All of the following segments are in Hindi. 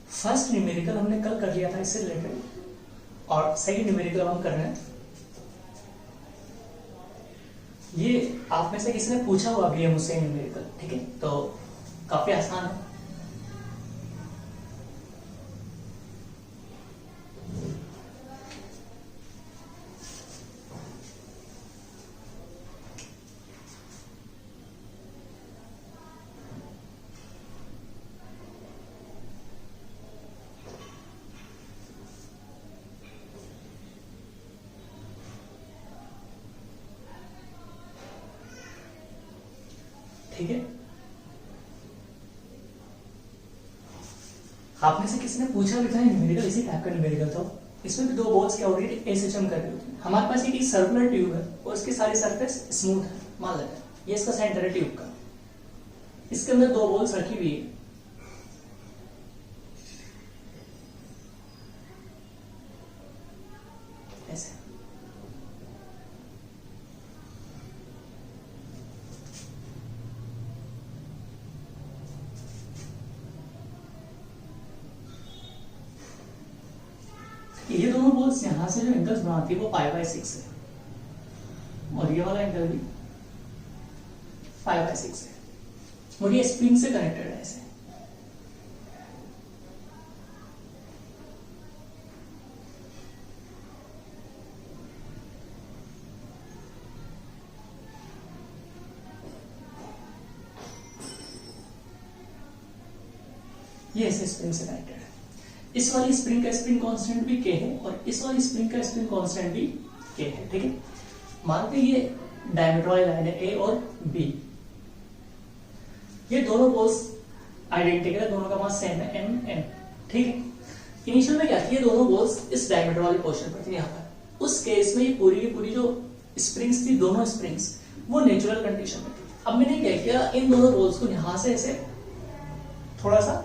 फर्स्ट न्यूमेरिकल हमने कल कर लिया था इससे रिलेटेड, और सेकंड न्यूमेरिकल हम कर रहे हैं। ये आप में से किसी ने पूछा हुआ भी है मुझसे न्यूमेरिकल, ठीक है, तो काफी आसान है। ठीक है, आप में से किसी ने पूछा भी था न्यूमेरिकल, इसी टाइप का न्यूमेरिकल था। इसमें भी दो बॉल्स क्या हो रही थी, एसएचएम कर रही होती है। हमारे पास एक सर्कुलर ट्यूब है और उसकी सारी सरफेस स्मूथ है, मान लेते हैं ये इसका सेंटर है ट्यूब का। इसके अंदर दो बॉल्स रखी हुई है, ऐसे। ये दोनों बॉल्स यहां से जो एंगल्स बनाती है वो π/6 है, और ये वाला एंगल भी π/6 है, और ये स्प्रिंग से कनेक्टेड है ऐसे। ये ऐसे स्प्रिंग से कनेक्टेड है। इस वाली स्प्रिंग का स्प्रिंग कांस्टेंट भी k है, और इस वाली स्प्रिंग का स्प्रिंग कांस्टेंट भी k है, ठीक है। मानते ये डायमीटर वाली लाइन है A और B। ये दोनों बोल्स आइडेंटिकल है, दोनों का मास सेम है m, ठीक है। इनिशियल में क्या थी, ये दोनों बोल्स इस डायमीटर वाले पोर्शन पर थी यहाँ पर। उस केस में ये पूरी की पूरी जो स्प्रिंग्स थी, दोनों स्प्रिंग्स वो नेचुरल कंडीशन में थी। अब मैंने क्या किया, इन दोनों बोल्स को यहां से ऐसे थोड़ा सा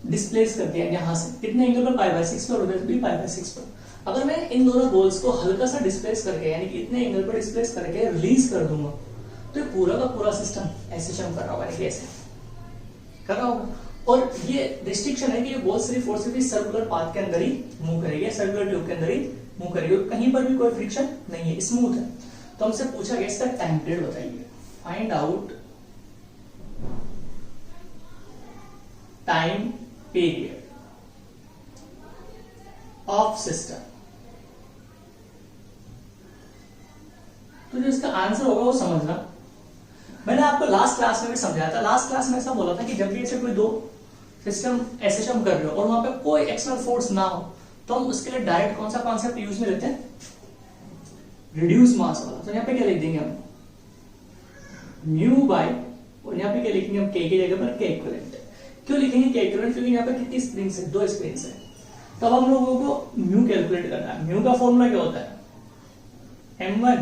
डिस्प्लेस कर दिया यहाँ से, कितने एंगल पर π/6 पर, उधर भी π/6 पर। अगर मैं इन दोनों बोल्स को हल्का सा डिस्प्लेस करके, यानी कि इतने एंगल पर डिस्प्लेस करके रिलीज कर दूंगा, तो ये पूरा का पूरा सिस्टम ऐसे कर रहा होगा, ऐसे कर रहा होगा। और ये रिस्ट्रिक्शन है कि ये बॉल सिर्फ और सिर्फ सर्कुलर पाथ के अंदर ही मूव करेगी, सर्कुलर ट्यूब के अंदर ही मूव करेगी, कहीं पर भी कोई फ्रिक्शन नहीं है, स्मूथ है। तो हमसे पूछा गया इसका टाइम पीरियड बताइए, find out time period of system. तो जो इसका आंसर होगा वो समझना। मैंने आपको लास्ट क्लास में भी समझाया था। लास्ट क्लास में ऐसा बोला था कि जब भी ऐसे कोई दो सिस्टम एसएचएम कर रहे हो और वहां पे कोई एक्सटर्नल फोर्स ना हो, तो हम उसके लिए डायरेक्ट कौन सा कॉन्सेप्ट यूज में लेते हैं, रिड्यूस मास वाला। तो यहाँ पे क्या लिख देंगे हम, म्यू बाय, और यहाँ पे क्या लिखेंगे हम, के की जगह पर के इक्विवेलेंट। क्यों लिखेंगे के इक्विवेलेंट, क्योंकि यहाँ पे कितनी स्प्रिंग्स है, दो स्प्रिंग्स है। तब हम लोगों को म्यू कैलकुलेट करना है। म्यू का फॉर्मूला क्या होता है, m1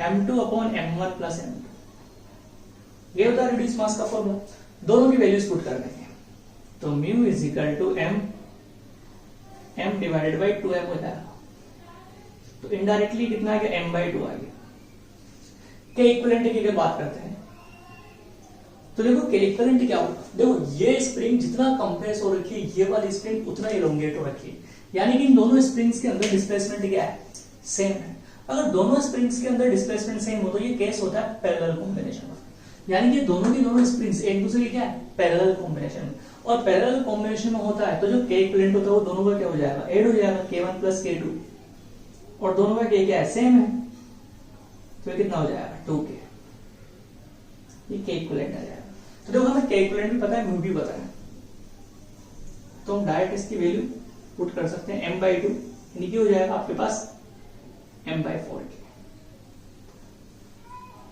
m2 upon m1 plus m2। ये होता है रिड्यूस मास का फॉर्मूला। दोनों की वैल्यूज पुट कर देंगे, तो mu is equal to m divided by 2m हो जाएगा। तो इनडायरेक्टली कितना आ गया, m/2 आ गया। के इक्विवेलेंट की बात करते हैं, तो देखो के इक्विवेलेंट क्या होगा, देखो ये स्प्रिंग जितना कंप्रेस हो रखी है, ये वाली स्प्रिंग उतना इलोंगेट हो रखी है, यानी कि इन दोनों स्प्रिंग्स के अंदर डिस्प्लेसमेंट क्या है, सेम है। अगर दोनों स्प्रिंग्स के अंदर डिस्प्लेसमेंट सेम हो तो ये केस होता है पैरेलल कॉम्बिनेशन, यानी कि दोनों की दोनों स्प्रिंग्स एक दूसरे की क्या है, पैरेलल कॉम्बिनेशन। और पैरेलल कॉम्बिनेशन में होता है तो जो के इक्विवेलेंट होता है वो दोनों का क्या हो जाएगा, ऐड हो जाएगा, k1 प्लस k2, और दोनों का k क्या है, सेम है, तो ये कितना हो जाएगा, 2k। ये के इक्विवेलेंट आ जाएगा। तो देखो हमें के इक्विवेलेंट भी पता है, म्यू भी पता है, तो हम डायरेक्ट इसकी वैल्यू पुट कर सकते हैं, m/2, यानी कि हो जाएगा आपके पास m/4।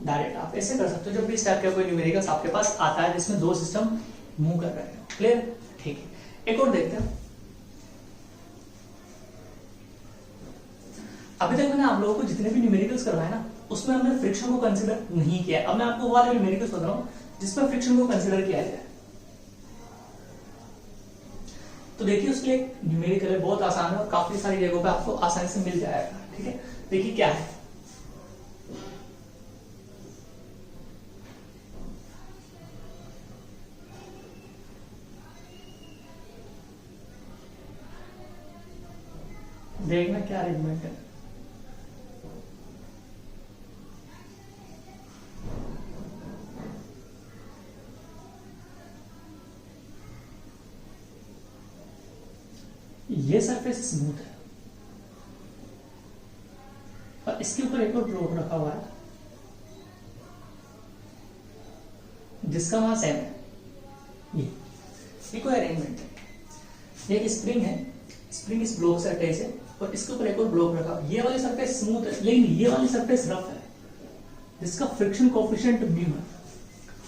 डायरेक्ट आप ऐसे कर सकते हो जब भी इस टाइप का कोई न्यूमेरिकल्स आपके पास आता है जिसमें दो सिस्टम मूव कर रहे हैं। क्लियर, ठीक है। एक और देखते हैं। अभी तक मैंने आप लोगों को जितने भी न्यूमेरिकल्स करवाए ना, उसमें हमने फ्रिक्शन को कंसीडर नहीं किया। अब मैं आपको वो वाले न्यूमेरिकल्स बता रहा हूं जिसमें फ्रिक्शन को कंसीडर किया जाए। तो देखिए उसके लिए एक न्यूमेरिकल है, बहुत आसान है और काफी सारी जगहों पे आपको आसानी से मिल जाएगा। ठीक है, देखिए क्या है, देखना क्या अरेंजमेंट है। ये सरफेस स्मूथ है और इसके ऊपर एक और ब्लॉक रखा हुआ है जिसका वहां सेम है। ये कोई अरेंजमेंट है। एक स्प्रिंग है, स्प्रिंग इस ब्लॉक से अटैच है और इसके ऊपर एक और ब्लॉक रखा। ये वाली सरफेस स्मूथ है लेकिन ये वाली सरफेस रफ है जिसका फ्रिक्शन कोफिशिएंट म्यू है।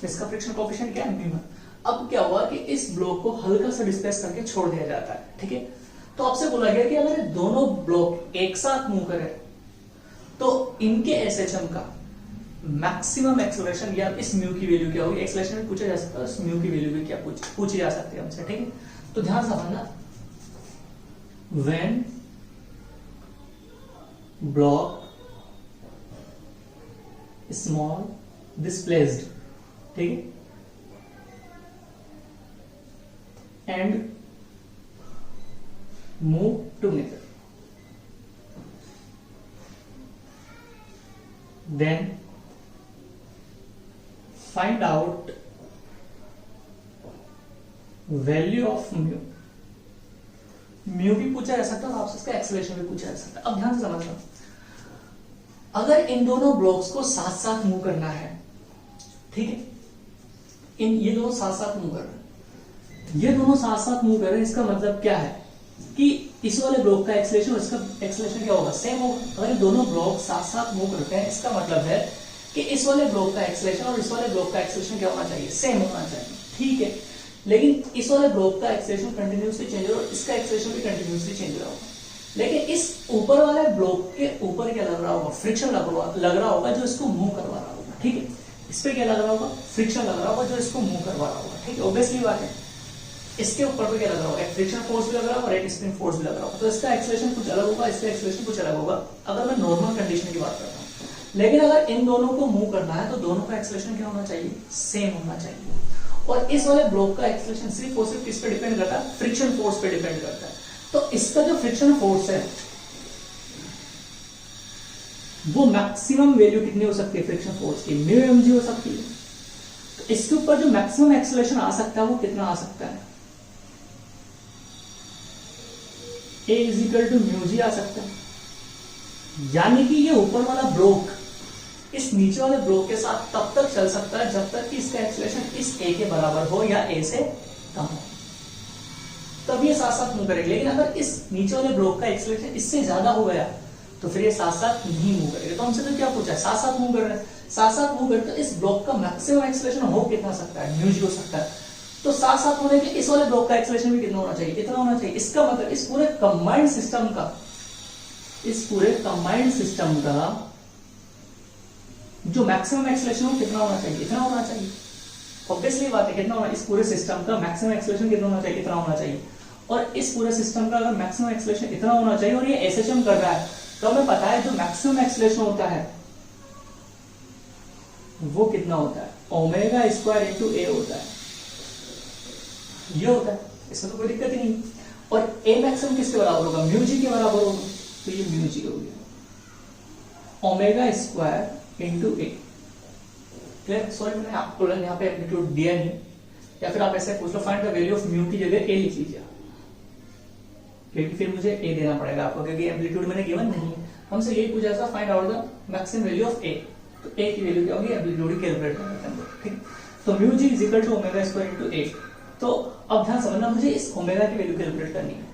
इसका फ्रिक्शन कोफिशिएंट क्या है? म्यू है। अब क्या हुआ कि इस ब्लॉक को हल्का सा डिस्प्लेस करके छोड़ दिया जाता है, ठीक है। तो आपसे बोला गया कि अगर दोनों ब्लॉक एक साथ मूव करें तो इनके एसएचएम का मैक्सिमम एक्सेलरेशन या इस म्यू की वैल्यू क्या होगी, एक्सेलरेशन में पूछा जा सकता है, इस म्यू की वैल्यू भी क्या पूछी जा सकती है हमसे, ठीक है। तो ध्यान से समझना, व्हेन ब्लॉक स्मॉल डिस्प्लेस्ड, ठीक है, and move together, then find out value of mu। Mu भी पूछा जा सकता है और आपसे इसका एक्सेलरेशन भी पूछा जा सकता है। अब ध्यान से समझना, अगर इन दोनों ब्लॉक्स को साथ साथ मूव करना है, ठीक है, ये दोनों साथ साथ मूव कर रहे हैं, ये दोनों साथ साथ मूव कर रहे हैं, इसका मतलब क्या है कि इस वाले ब्लॉक का एक्सेलरेशन और इसका एक्सेलरेशन क्या होगा? सेम होगा। अगर दोनों ब्लॉक साथ साथ मूव करते हैं इसका मतलब है कि इस वाले ब्लॉक का एक्सेलरेशन और इस वाले ब्लॉक का एक्सेलरेशन क्या होना चाहिए? सेम होना चाहिए, ठीक है। लेकिन इस वाले ब्लॉक का एक्सेलरेशन कंटिन्यूसली चेंज होगा और इसका एक्सेलरेशन भी कंटिन्यूसली चेंज हो रहा होगा। लेकिन इस ऊपर वाले ब्लॉक के ऊपर क्या लग रहा होगा? फ्रिक्शन लग रहा होगा जो इसको मूव करवा रहा होगा, ठीक है। इस पे क्या लग रहा होगा? फ्रिक्शन लग रहा होगा जो इसको मूव करवा रहा होगा, ठीक है। ऑब्वियसली बात है, इसके ऊपर पे क्या लग रहा होगा? एक फ्रिक्शन फोर्स भी लग रहा होगा और एक स्प्रिंग फोर्स भी लग रहा होगा। तो इसका एक्सेलरेशन कुछ अलग होगा, इसका एक्सेलरेशन कुछ अलग होगा, अगर मैं नॉर्मल कंडीशन की बात करता हूँ। लेकिन अगर इन दोनों को मूव करना है तो दोनों का एक्सेलरेशन क्या होना चाहिए? सेम होना चाहिए। और इस वाले ब्लॉक का एक्सेलरेशन सिर्फ और सिर्फ किस पे डिपेंड करता है? फ्रिक्शन फोर्स पे डिपेंड करता है। तो इसका जो फ्रिक्शन फोर्स है वो मैक्सिमम वैल्यू कितनी हो सकती है फ्रिक्शन फोर्स की? म्यू mg हो सकती है। तो इसके ऊपर जो मैक्सिमम एक्सेलरेशन आ सकता है वो कितना आ सकता है? A is equal to mu G आ सकता है। यानी कि ये ऊपर वाला ब्लॉक इस नीचे वाले ब्लॉक के साथ तब तक चल सकता है जब तक कि इसका एक्सेलरेशन इस A के बराबर हो या A से कम हो, तब ये साथ साथ मूव करेगा। लेकिन अगर इस नीचे वाले ब्लॉक का एक्सेलरेशन इससे ज्यादा हो गया तो फिर ये साथ साथ नहीं मूव करेगा। तो हमसे तो क्या पूछा है? साथ साथ मूव कर रहे हैं, साथ साथ मूव करते इस ब्लॉक का मैक्सिमम एक्सेलरेशन हो कितना सकता है? म्यू जी हो सकता है। तो साथ साथ होने के इस वाले ब्लॉक का एक्सेलरेशन भी कितना होना चाहिए? इतना होना चाहिए। इसका मतलब इस पूरे कंबाइंड सिस्टम का जो मैक्सिमम एक्सेलरेशन हो कितना होना चाहिए? इतना होना चाहिए। ऑब्वियसली बात है, कितना होना? इस पूरे सिस्टम का मैक्सिमम एक्सेलरेशन कितना होना चाहिए? इतना होना चाहिए। और इस पूरे सिस्टम का अगर मैक्सिमम एक्सेलरेशन इतना होना चाहिए और ये एसएचएम कर रहा है तो हमें पता है जो मैक्सिमम एक्सेलरेशन होता है वो कितना होता है? ओमेगा स्क्वायर इंटू ए होता है, ये होता है। इसमें तो कोई दिक्कत ही नहीं। और ए मैक्सिमम किसके बराबर होगा? म्यू जी के बराबर होगा। तो ये म्यू जी हो गया ओमेगा स्क्वायर इंटू ए। क्लियर? सॉरी मैंने आपको यहाँ पे एम्पलीट्यूड दिया नहीं, या फिर आप ऐसे पूछ लो find the value of mu की जगह ए लिख लीजिए, क्योंकि फिर मुझे ए देना पड़ेगा आपको, क्योंकि एम्पलीट्यूड मैंने गिवन नहीं है। हमसे यही पूछा था find out the maximum value of A. तो ए की वैल्यू क्या होगी? एम्पलीट्यूड ही कैलकुलेट करना है, ठीक। तो mu G is equal to omega square into A. तो अब ध्यान समझना, मुझे इस ओमेगा की वैल्यू कैलकुलेट करनी है।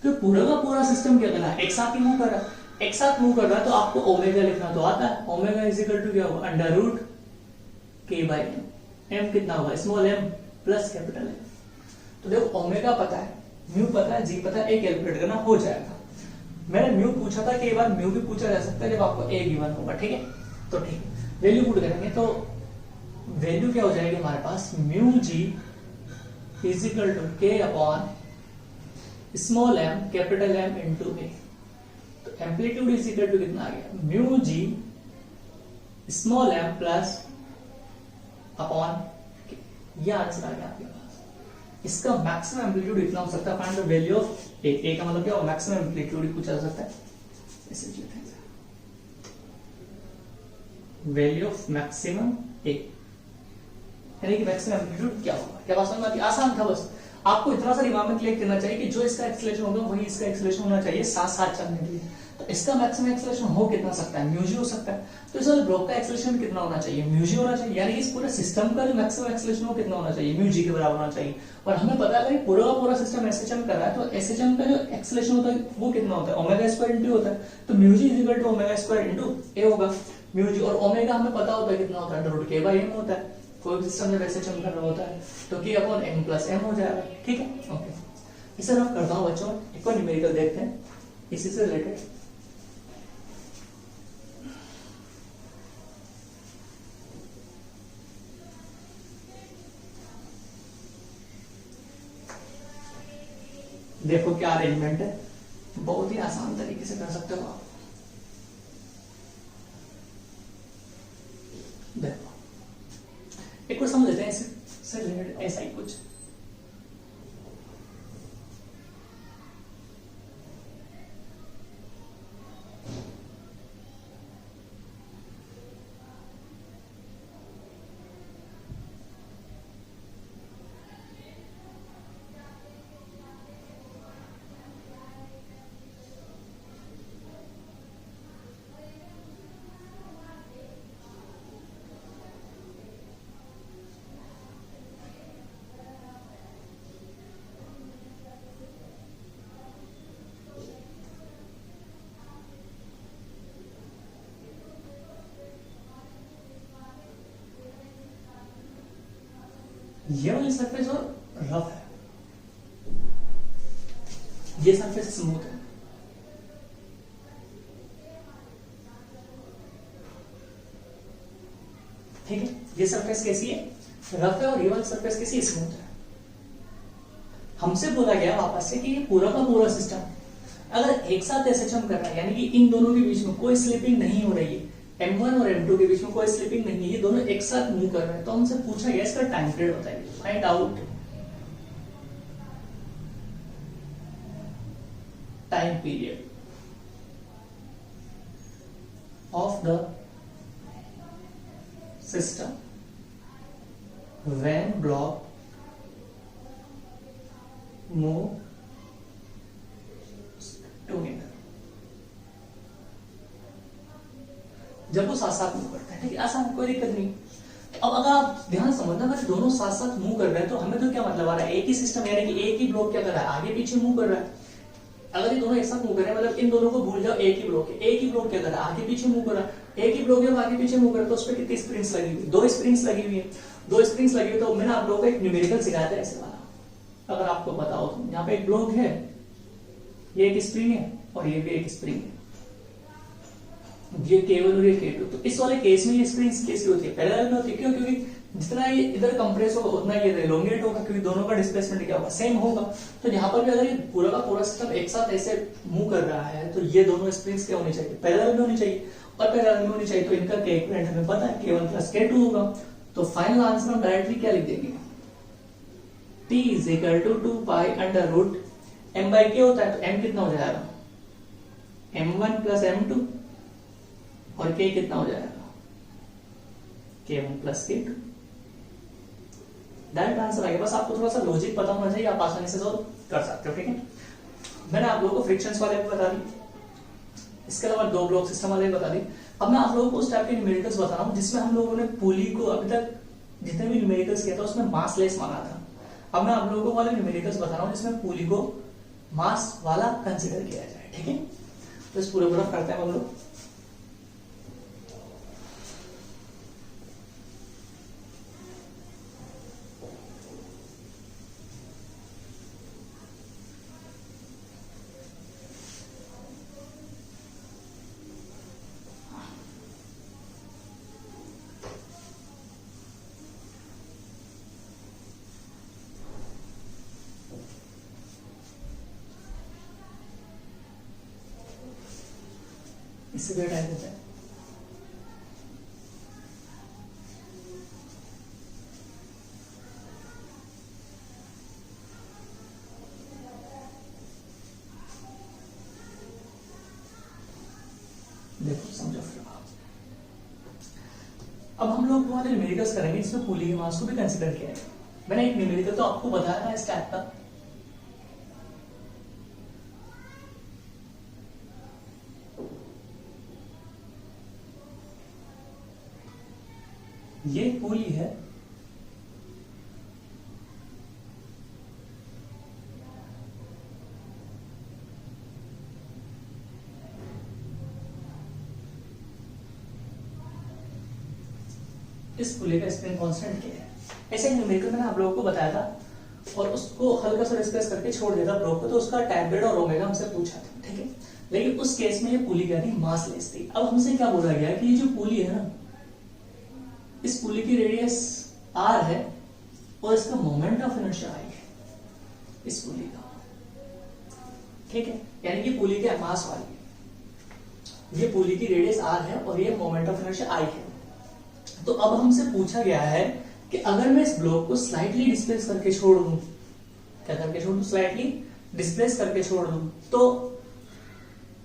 तो पूरा का पूरा सिस्टम क्या करना है? एक साथ ही मूव कर रहा है, एक साथ मूव कर रहा है, तो आपको ओमेगा लिखना तो आता है। ओमेगा इज इक्वल टू क्या होगा? अंडर रूट के बाई एम। एम कितना होगा? Small M plus capital m. तो देखो ओमेगा पता है, म्यू पता है, जी पता है, ए कैलकुलेट करना हो जाएगा। मैंने म्यू पूछा था, कई बार म्यू भी पूछा जा सकता है जब आपको ए गिवन होगा, ठीक है। तो ठीक है, वैल्यू पुट करेंगे तो वैल्यू क्या हो जाएगी हमारे पास? Mu G is equal to K upon small M capital M into A. तो एम्पलीट्यूड इज इक्वल टू कितना आ गया? Mu G small M plus upon, ये आंसर आ गया आपके पास। इसका मैक्सिमम एम्पलीट्यूड इतना हो सकता है, फाइंड द वैल्यू ऑफ ए का मतलब क्या हो, मैक्सिमम एम्पलीट्यूड पूछा जा सकता है, ऐसे लिखते हैं वैल्यू ऑफ मैक्सिमम ए, यानी कि मैक्सिमम एम्पलीट्यूड क्या होगा। क्या बात समझ में आती है? आसान था, बस आपको इतना सा दिमाग में क्लियर करना चाहिए कि जो इसका एक्सेलरेशन होगा वही इसका एक्सेलरेशन होना चाहिए साथ साथ चलने के लिए। तो इसका मैक्सिमम एक्सेलरेशन हो कितना सकता है, म्यू जी हो सकता है, तो इस वाले ब्लॉक का एक्सेलरेशन कितना होना चाहिए, म्यू जी होना चाहिए, यानी कि इस पूरे सिस्टम का जो मैक्सिमम एक्सेलरेशन हो कितना होना चाहिए, म्यू जी के बराबर होना चाहिए। और हमें पता है अगर पूरा का पूरा सिस्टम एसएचएम कर रहा है तो एसएचएम का जो एक्सेलरेशन होता है वो कितना होता है, ओमेगा स्क्वायर इनटू होता है, तो mu G is equal to omega square into A होगा म्यू जी, और ओमेगा हमें पता होता है कितना होता है, रूट के बाई एम होता है, कोई भी सिस्टम जब एसएचएम कर रहा होता है तो के अपॉन एम प्लस एम हो जाएगा। ठीक है, ओके, इसे रफ करता हूं बच्चों, एक और न्यूमेरिकल देखते हैं इसी से रिलेटेड। देखो क्या अरेंजमेंट है, बहुत ही आसान तरीके से कर सकते हो आप। देखो एक और समझ लेते हैं इससे रिलेटेड ऐसा ही कुछ। ये वाली सरफेस और रफ है, ये सरफेस स्मूथ है। ठीक है, ये सरफेस कैसी है, रफ है, और ये वाली सरफेस कैसी, स्मूथ है। हमसे बोला गया वापस से कि ये पूरा का पूरा सिस्टम अगर एक साथ एसएचएम कर रहा है, यानी कि इन दोनों के बीच में कोई स्लिपिंग नहीं हो रही है, M1 और M2 के बीच में कोई स्लिपिंग नहीं है, ये दोनों एक साथ मूव कर रहे हैं, तो हमसे पूछा गया इसका टाइम पीरियड बताइए, find out time period of the system when block move together, जब वो साथ साथ मूव करते हैं। ठीक है, आसान, कोई दिक्कत नहीं। अब अगर आप ध्यान समझना, अगर दोनों साथ साथ मूव कर रहे हैं तो हमें तो क्या मतलब आ रहा है, एक ही सिस्टम यानी कि एक ही ब्लॉक क्या कर रहा है, आगे पीछे मूव कर रहा है। अगर ये दोनों एक साथ मूव कर रहे हैं मतलब इन दोनों को भूल जाओ, एक ही ब्लॉक है, एक ही ब्लॉक क्या कर रहा है, आगे पीछे मूव कर रहा है, एक ही ब्लॉक है, आगे पीछे मूव कर रहा है, तो उस पर कितनी स्प्रिंग्स लगी हुई, दो स्प्रिंग्स लगी हुई है, दो स्प्रिंग्स लगी हुई। तो मैंने आप लोगों को एक न्यूमेरिकल सिखाया था ऐसे वाला, अगर आपको पता हो तो। यहाँ पे एक ब्लॉक है, ये एक स्प्रिंग है और ये भी एक स्प्रिंग है, ये K1 और ये K2। तो इस वाले केस में ये स्प्रिंग्स कैसी होती है, पैरेलल में होती है। क्यों? क्योंकि जितना ये इधर कंप्रेस होगा उतना ये एलोंगेट होगा, क्योंकि दोनों का डिस्प्लेसमेंट क्या होगा, सेम होगा। तो यहाँ पर भी अगर ये पूरा का पूरा सिस्टम एक साथ ऐसे मूव कर रहा है तो ये दोनों स्प्रिंग्स क्या होनी चाहिए, पैरेलल में होनी चाहिए, और पैरेलल में होनी चाहिए तो इनका K इक्विवेलेंट हमें पता है, K1 प्लस K2 होगा। तो फाइनल आंसर हम डायरेक्टली क्या लिख देंगे, T is equal to 2 pi under root M by K होता है, तो M कितना हो जाएगा, M1 प्लस M2, और K कितना हो जाएगा, K1 plus K2। Direct answer आ गया। बस आपको थोड़ा सा लॉजिक पता होना चाहिए, आप आसानी से सॉल्व कर सकते हो। ठीक है, मैंने आप लोगों को फ्रिक्शंस वाले भी बता दी, इसके अलावा दो ब्लॉक सिस्टम वाले भी बता दी। अब मैं आप लोगों को उस टाइप के न्यूमेरिकल्स बता रहा हूं जिसमें हम लोगों ने पुली को अभी तक जितने भी न्यूमेरिकल्स किया था उसमें मास लेस माना था। अब मैं आप लोगों को वाले न्यूमेरिकल्स बता रहा हूं जिसमें पुली को मास वाला कंसिडर किया जाए। ठीक है, तो इस पूरे पूरा करते हैं हम लोग। इससे भी टाइम देते हैं। वाले न्यूमेरिकल्स करेंगे जिसमें पुली के मास को भी कंसिडर किया है। मैंने एक न्यूमेरिकल तो आपको बताया था इस टाइप का, ये पुली है, इस पुली का स्प्रिंग कांस्टेंट क्या है। ऐसे न्यूमेरिकल मैंने आप लोगों को बताया था और उसको हल्का सा डिस्कस करके छोड़ दिया था ब्लॉक को, तो उसका टाइम पीरियड और ओमेगा हमसे पूछा था, ठीक है। लेकिन उस केस में ये पुली क्या थी, मास लेस थी। अब हमसे क्या बोला गया कि ये जो पुली है ना, इस पुली की रेडियस r है और इसका मोमेंट ऑफ इनर्शिया I है इस पुली का, ठीक है। यानी कि पुली के मास वाली, ये पुली की रेडियस r है और ये मोमेंट ऑफ इनर्शिया I है। तो अब हमसे पूछा गया है कि अगर मैं इस ब्लॉक को स्लाइटली डिस्प्लेस करके छोड़ दूं, क्या करके छोड़ दूं, स्लाइटली डिस्प्लेस करके छोड़ दूं, तो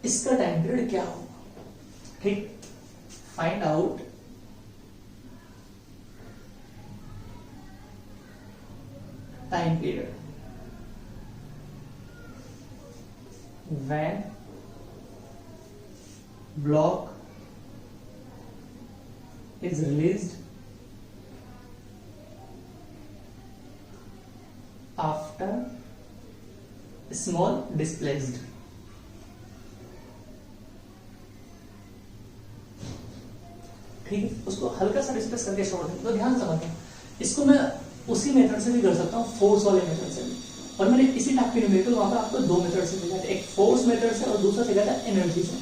इसका टाइम पीरियड क्या होगा, ठीक। Find out time period when block is released after small displaced। ठीक है, उसको हल्का सा डिस्प्लेस करके छोड़ दें। तो ध्यान समझें, इसको मैं उसी मेथड से भी कर सकता हूँ, फोर्स वाले मेथड से भी। और मैंने इसी टाइप के न्यूमेरिकल वहां पर आपको दो मेथड से दिया था, एक फोर्स मेथड से और दूसरा दिया था एनर्जी से,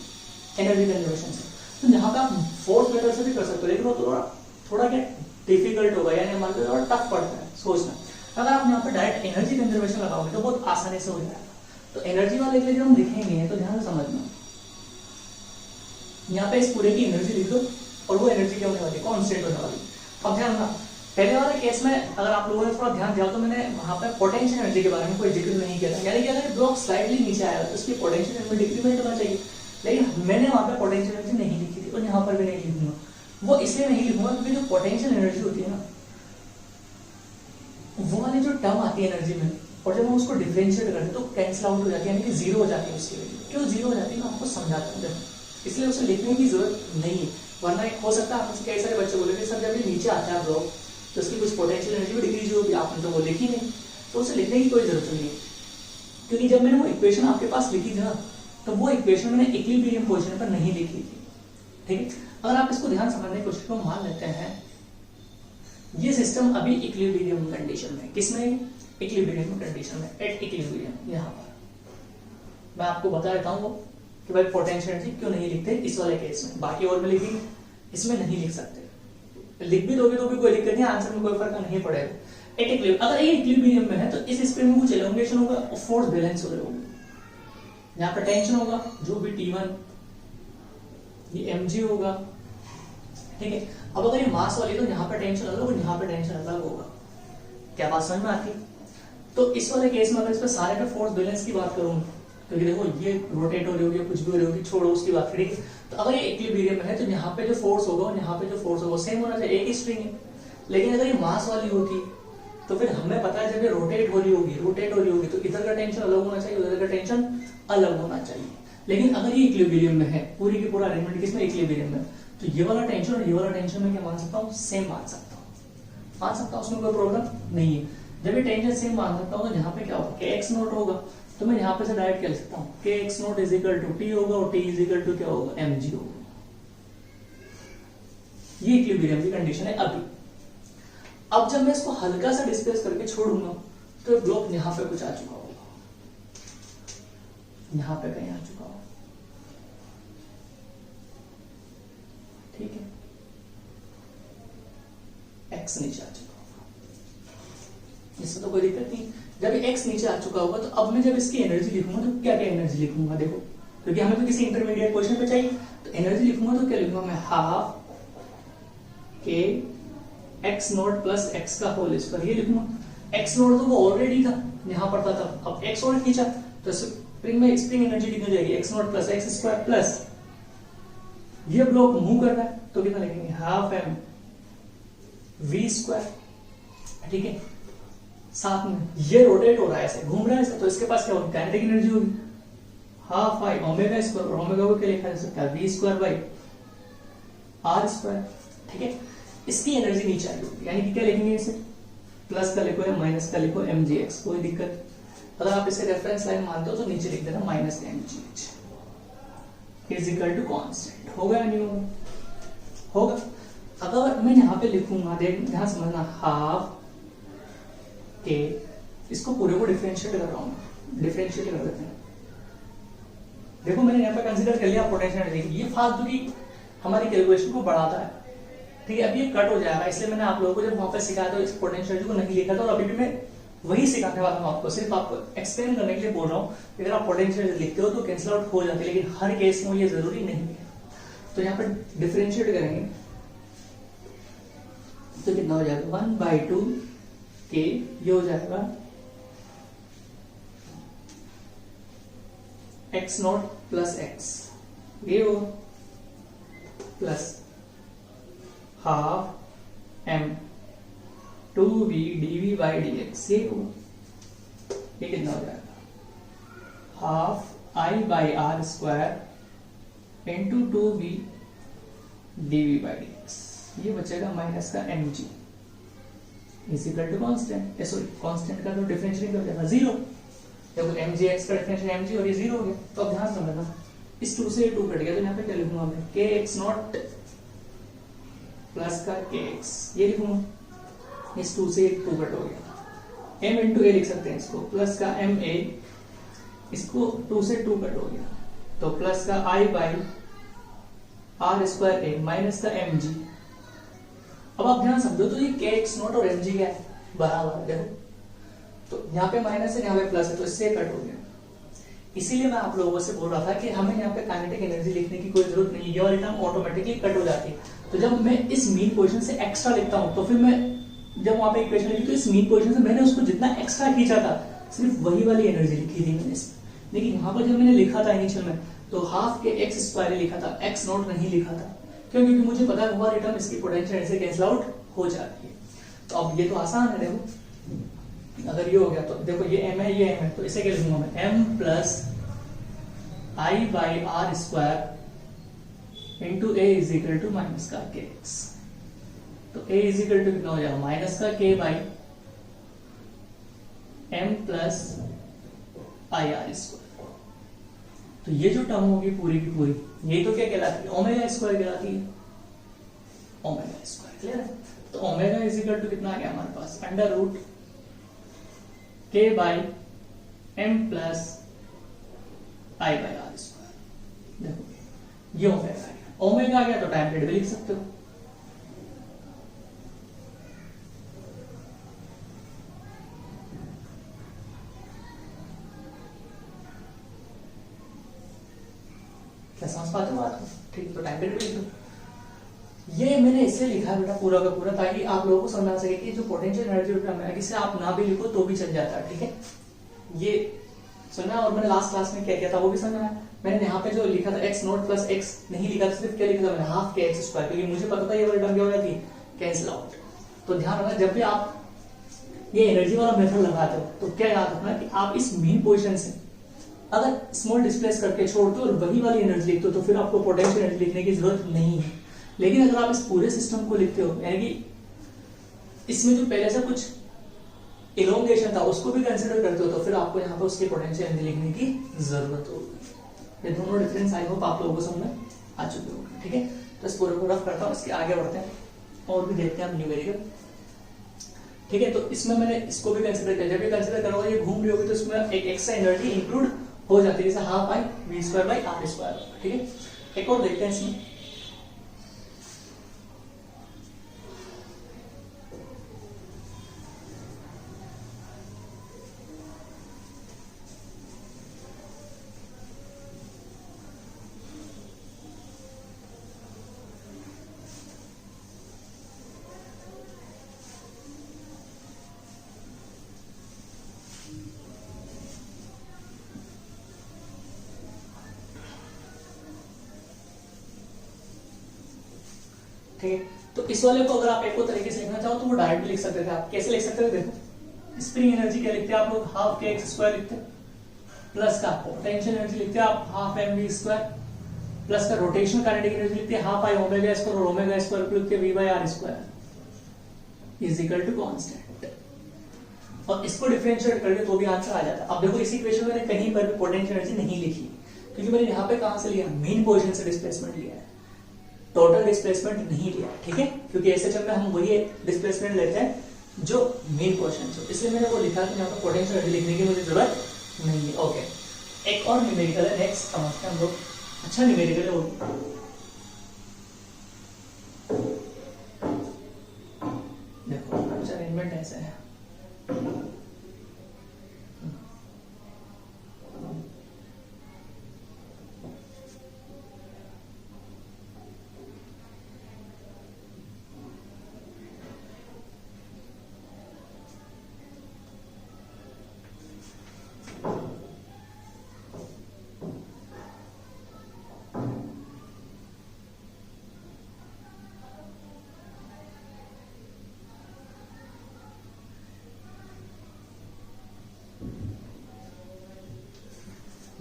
एनर्जी कंजर्वेशन से। तो यहाँ पे आप फोर्स मेथड से भी कर सकते हो, लेकिन वो थोड़ा क्या डिफिकल्ट होगा, यानी मान लो थोड़ा टफ पड़ता है सोचना। अगर आप यहाँ पे डायरेक्ट एनर्जी कंजर्वेशन लगाओगे तो बहुत आसानी से हो जाएगा। तो एनर्जी वाले के लिए जो हम लिखेंगे तो ध्यान से समझना, यहाँ पे इस पूरे की एनर्जी लिख दो और वो एनर्जी क्या होने वाली, कांस्टेंट होने वाली। अब ध्यान रखना, पहले वाले केस में अगर आप लोगों ने थोड़ा ध्यान दिया तो मैंने वहां पे पोटेंशियल एनर्जी के बारे में कोई जिक्र नहीं किया था, यानी कि अगर ब्लॉक स्लाइडली नीचे आया तो उसकी पोटेंशियल एनर्जी डिक्रीमेंट होना चाहिए। लेकिन मैंने वहां पे पोटेंशियल एनर्जी नहीं लिखी थी और यहाँ पर भी नहीं लिखूंगा। वो इसलिए नहीं लिखूंगा क्योंकि जो पोटेंशियल एनर्जी होती है ना, वो वाली जो टर्म आती है एनर्जी में, और जब हम उसको डिफरेंशिएट करते हैं तो कैंसिल आउट हो जाती है, यानी कि जीरो हो जाती है उसकी वैल्यू। क्यों जीरो हो जाती है मैं आपको समझाता हूँ, इसलिए उसे लिखने की जरूरत नहीं है। वरना हो सकता है आपसे कई सारे बच्चे बोले सर जब ये नीचे आता है ब्लॉक तो उसकी कुछ पोटेंशियल एनर्जी भी डिक्रीज होगी, आपने तो वो लिखी नहीं, तो उसे लिखने की कोई जरूरत नहीं है। क्योंकि जब मैंने वो इक्वेशन आपके पास लिखी थी ना, तो वो इक्वेशन मैंने इक्विलिब्रियम पोजीशन पर नहीं लिखी थी, ठीक है। अगर आप इसको ध्यान समझने की कोशिश करो, मान लेते हैं ये सिस्टम अभी इक्विलिब्रियम कंडीशन में, किसमें, इक्विलिब्रियम कंडीशन में, एट इक्विलिब्रियम। यहाँ पर मैं आपको बता देता हूँ कि भाई पोटेंशियल एनर्जी क्यों नहीं लिखते इस वाले केस में, बाकी और में लिखेंगे, इसमें नहीं लिख सकते। लिख भी दोगे तो भी कोई दिक्कत नहीं, आंसर में कोई फर्क नहीं पड़ेगा। एट इक्विलिब्रियम, अगर ये इक्विलिब्रियम में है तो इस स्प्रिंग में कुछ एलोंगेशन होगा और फोर्स बैलेंस हो रहे होंगे। यहाँ पर टेंशन होगा जो भी T1, ये mg होगा, ठीक है। अब अगर ये मास वाली तो यहाँ पर टेंशन अलग और यहाँ पर टेंशन अलग होगा। क्या बात समझ में आती है? तो इस वाले केस में अगर इस पर सारे पे फोर्स बैलेंस की बात करूँ, क्योंकि देखो ये रोटेट हो रही होगी, कुछ भी हो रही होगी, छोड़ो उसकी बात, ठीक है। तो अगर ये इक्विलिब्रियम में है तो यहाँ पे जो फोर्स होगा और यहाँ पे जो फोर्स होगा सेम होना चाहिए, एक ही स्ट्रिंग है। लेकिन अगर ये मास वाली होती तो फिर हमें पता है जब ये रोटेट हो रही होगी तो इधर का टेंशन अलग होना चाहिए, उधर का टेंशन अलग होना चाहिए। लेकिन अगर ये इक्विलिब्रियम में है, पूरी की पूरा अरेंजमेंट किसमें, इक्विलिब्रियम में, तो ये वाला टेंशन और ये वाला टेंशन में क्या मान सकता हूँ, सेम मान सकता हूँ, उसमें कोई प्रॉब्लम नहीं है। जब ये टेंशन सेम मान सकता हूँ तो यहाँ पे क्या होगा, kx नोट होगा, तो मैं यहाँ पे से डायरेक्ट क्या लिख सकता हूँ, kx naught is equal to t होगा और t इज इक्वल टू क्या होगा, mg होगा। ये इक्विलिब्रियम की कंडीशन है अभी। अब जब मैं इसको हल्का सा डिस्प्लेस करके छोड़ूंगा तो ब्लॉक यहाँ पे कुछ आ चुका होगा, यहाँ पे कहीं आ चुका होगा, ठीक है, x नीचे आ चुका होगा, इससे तो कोई दिक्कत नहीं। जब x नीचे आ चुका होगा तो अब मैं जब इसकी एनर्जी लिखूंगा तो क्या क्या एनर्जी लिखूंगा, देखो, क्योंकि हमें तो किसी इंटरमीडिएट क्वेश्चन पे चाहिए, तो एनर्जी लिखूंगा तो क्या लिखूंगा मैं, हाफ के x नोट प्लस x का होल स्क्वायर, ये लिखूंगा। x नोट तो वो ऑलरेडी था, यहाँ पर था तब, अब x नोट खींचा तो स्प्रिंग में स्प्रिंग एनर्जी कितनी हो जाएगी, x note plus x square plus ये ब्लॉक मूव कर रहा है तो कितना लिखेंगे, हाफ m वी स्क्वायर, ठीक है। साथ में ये रोटेट हो रहा है, ऐसे घूम रहा है ऐसे, तो इसके पास क्या होगी, काइनेटिक एनर्जी होगी हाफ आई ओमेगा स्क्वायर, और ओमेगा को क्या लिखा जा सकता है, v square by are square, ठीक है। इसकी एनर्जी नीचे आई होगी, यानी कि क्या लिखेंगे इसे, प्लस का लिखो या माइनस का लिखो एम जी एक्स, कोई दिक्कत। अगर आप इसे रेफरेंस लाइन मानते हो तो नीचे लिख देना minus m g h is equal to constant. होगा या नहीं होगा, होगा। अगर मैं यहाँ पे लिखूंगा, देख ध्यान समझना, हाफ के, इसको पूरे को डिफरेंशिएट कर रहा हूँ, डिफरेंशिएट कर देते हैं। देखो मैंने यहाँ पे कंसीडर कर लिया पोटेंशियल एनर्जी, ये फालतू की हमारी कैलकुलेशन को बढ़ाता है, ठीक है। अब ये कट हो जाएगा, इसलिए मैंने आप लोगों को जब वहां पर सिखाया तो इस पोटेंशियल एनर्जी को नहीं लिखा था, और अभी भी मैं वही सिखाने वाला हूँ आपको, सिर्फ आपको एक्सप्लेन करने के लिए बोल रहा हूँ। अगर आप पोटेंशियल एनर्जी लिखते हो तो कैंसिल आउट हो जाती है, लेकिन हर केस में ये जरूरी नहीं है। तो यहाँ पर डिफरेंशिएट करेंगे तो कितना हो जाएगा, 1/2 के, ये हो जाएगा x नॉट प्लस एक्स, ये हो plus half m 2v dv by dx, ये हो, ये कितना हो जाएगा, half i by are square into 2v dv by dx, ये बचेगा माइनस का mg is equal to constant, sorry constant का तो डिफरेंशिएट हो जाएगा जीरो। देखो mgx का डिफरेंशियल mg और ये जीरो हो गया। तो अब ध्यान समझना, इस 2 से ये 2 कट गया, तो यहाँ पे क्या लिखूंगा मैं, kx नॉट प्लस का kx, ये लिखूंगा, इस 2 से 2 कट हो गया, m इंटू ए लिख सकते हैं इसको, प्लस का ma, इसको 2 से 2 कट हो गया, तो प्लस का i by are square a minus का mg। अब आप ध्यान समझो, तो ये kx नॉट और mg क्या है, बराबर, देखो तो यहाँ पे माइनस है, यहाँ पे प्लस है, तो इससे कट हो गया। इसीलिए मैं आप लोगों से बोल रहा था कि हमें यहाँ पे काइनेटिक एनर्जी लिखने की कोई जरूरत नहीं है, ये वाली टर्म ऑटोमेटिकली कट हो जाती है। तो जब मैं इस मीन पोजीशन से एक्स्ट्रा लिखता हूँ, तो फिर मैं जब वहां पे इक्वेशन लिखी तो इस मीन पोजीशन से मैंने उसको जितना एक्स्ट्रा खींचा था, सिर्फ वही वाली एनर्जी लिखी थी मैंने इसमें। लेकिन यहाँ पर जब मैंने लिखा था इनिशियल में, तो हाफ के एक्स स्क्वायर लिखा था, एक्स नॉट नहीं लिखा था। क्यों? क्योंकि मुझे पता है वो रिटर्न इसकी पोटेंशियल से कैंसिल आउट हो जाती है। तो अब ये तो आसान है, देखो अगर ये हो गया तो देखो ये m है, ये m है, तो इसे क्या लिखूंगा मैं, m plus I by are square into a is equal to minus का के एक्स। तो a इज इक्वल टू कितना हो जाएगा, माइनस का k by m plus I R square. तो ये जो टर्म होगी पूरी की पूरी, ये तो क्या कहलाती है, ओमेगा स्क्वायर कहलाती है, ओमेगा स्क्वायर, क्लियर है। तो ओमेगा इज इक्वल टू कितना आ गया हमारे पास, under root k by m plus I by are square. देखो ये ओमेगा आ गया, ओमेगा आ गया तो टाइम पीरियड भी लिख सकते हो। क्या समझ पाते हो बात को? ठीक है, तो टाइम पीरियड भी लिख दो। ये मैंने इसलिए लिखा है बेटा पूरा का पूरा, ताकि आप लोगों को समझ आ सके कि जो पोटेंशियल एनर्जी टर्म है, इसे आप ना भी लिखो तो भी चल जाता है, ठीक है। ये सुनना, और मैंने लास्ट क्लास में क्या किया था वो भी समझना है। मैंने यहाँ पे जो लिखा था x नॉट प्लस एक्स नहीं लिखा था, सिर्फ क्या लिखा था मैंने, हाफ के एक्स स्क्वायर, क्योंकि मुझे पता था ये वाली टर्म क्या हो जाती है, कैंसिल आउट। तो ध्यान रखना, जब भी आप ये एनर्जी वाला मेथड लगाते हो तो क्या याद रखना कि आप इस मीन पोजिशन से अगर स्मॉल डिस्प्लेस करके छोड़ते हो और वही वाली एनर्जी लिखते हो, तो फिर आपको पोटेंशियल एनर्जी लिखने की जरूरत नहीं है। लेकिन अगर आप इस पूरे सिस्टम को लिखते हो, यानी कि इसमें जो पहले से कुछ इलोंगेशन था उसको भी कंसीडर करते हो, तो फिर आपको यहाँ पर उसकी पोटेंशियल एनर्जी लिखने की जरूरत होगी। ये दोनों डिफरेंस आई होप आप लोगों को समझ में आ चुके होंगे, ठीक है। तो इस पूरे को रफ करता हूँ, इसके आगे बढ़ते हैं और भी देखते हैं हम न्यूमेरिकल, ठीक है। तो इसमें मैंने इसको भी कंसीडर किया, जब ये कंसीडर करोगे ये घूम रही होगी तो इसमें एक एक्स्ट्रा एनर्जी इंक्लूड हो जाती है, जैसे half I v square by are square, ठीक है। एक और देखते हैं इसमें, ठीक है। तो इस वाले को अगर आप एक और तरीके से लिखना चाहो तो वो डायरेक्ट लिख सकते थे। आप कैसे लिख सकते थे, देखो स्प्रिंग एनर्जी क्या लिखते हैं आप लोग, हाफ के एक्स स्क्वायर लिखते हैं, प्लस का पोटेंशियल एनर्जी लिखते हैं आप half M V square, plus का रोटेशनल काइनेटिक एनर्जी लिखते हैं हाफ आई ओमेगा स्क्वायर, और ओमेगा स्क्वायर को लिखते हैं V by are square is equal to constant. और इसको डिफरेंशिएट करके तो भी आंसर आ जाता है। अब देखो इस इक्वेशन में मैंने कहीं पर भी पोटेंशियल एनर्जी नहीं लिखी, क्योंकि मैंने यहाँ पे कहां से लिया, मेन पोजीशन से डिस्प्लेसमेंट लिया है, टोटल डिस्प्लेसमेंट नहीं लिया, ठीक है, क्योंकि एसएचएम में हम वही डिस्प्लेसमेंट लेते हैं जो मेन पोजीशन से, इसलिए मैंने वो लिखा कि यहाँ पर पोटेंशियल एनर्जी लिखने की मुझे जरूरत नहीं है। ओके, एक और न्यूमेरिकल है, नेक्स्ट समझते हैं हम लोग। अच्छा न्यूमेरिकल है वो, देखो कुछ अरेंजमेंट ऐसा है,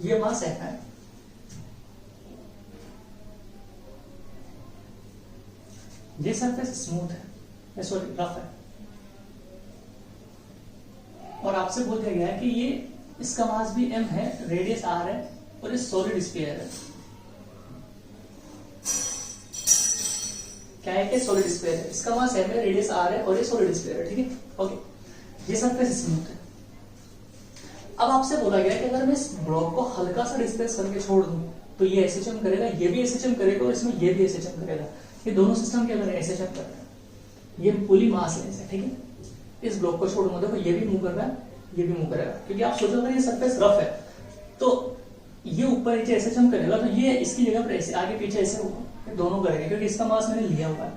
ये मास है, ये सरफेस स्मूथ है, सॉरी रफ है, और आपसे बोल दिया गया है कि ये इसका मास भी m है, रेडियस r है, और ये सॉलिड स्फीयर है। क्या है कि सॉलिड स्फीयर है, इसका मास m है, रेडियस r है, और ये सॉलिड स्फीयर है, ठीक है। ओके, ये सरफेस स्मूथ है। अब आपसे बोला गया कि अगर मैं इस ब्लॉक को हल्का सा डिस्प्लेस करके छोड़ दूं तो ये एसएचएम करेगा, ये भी एसएचएम करेगा, और इसमें ये भी एसएचएम करेगा। ये दोनों सिस्टम क्या कर रहे हैं, एसएचएम कर रहे हैं। ये पुली मास लेस है, ठीक है। इस ब्लॉक को छोड़ूंगा, देखो ये भी मूव कर रहा है, ये भी मूव करेगा, क्योंकि आप सोचो अगर ये सरफेस रफ है तो ये ऊपर नीचे एसएचएम करेगा, तो ये इसकी जगह पर ऐसे आगे पीछे ऐसे होगा, दोनों करेंगे, क्योंकि इसका मास मैंने लिया हुआ है,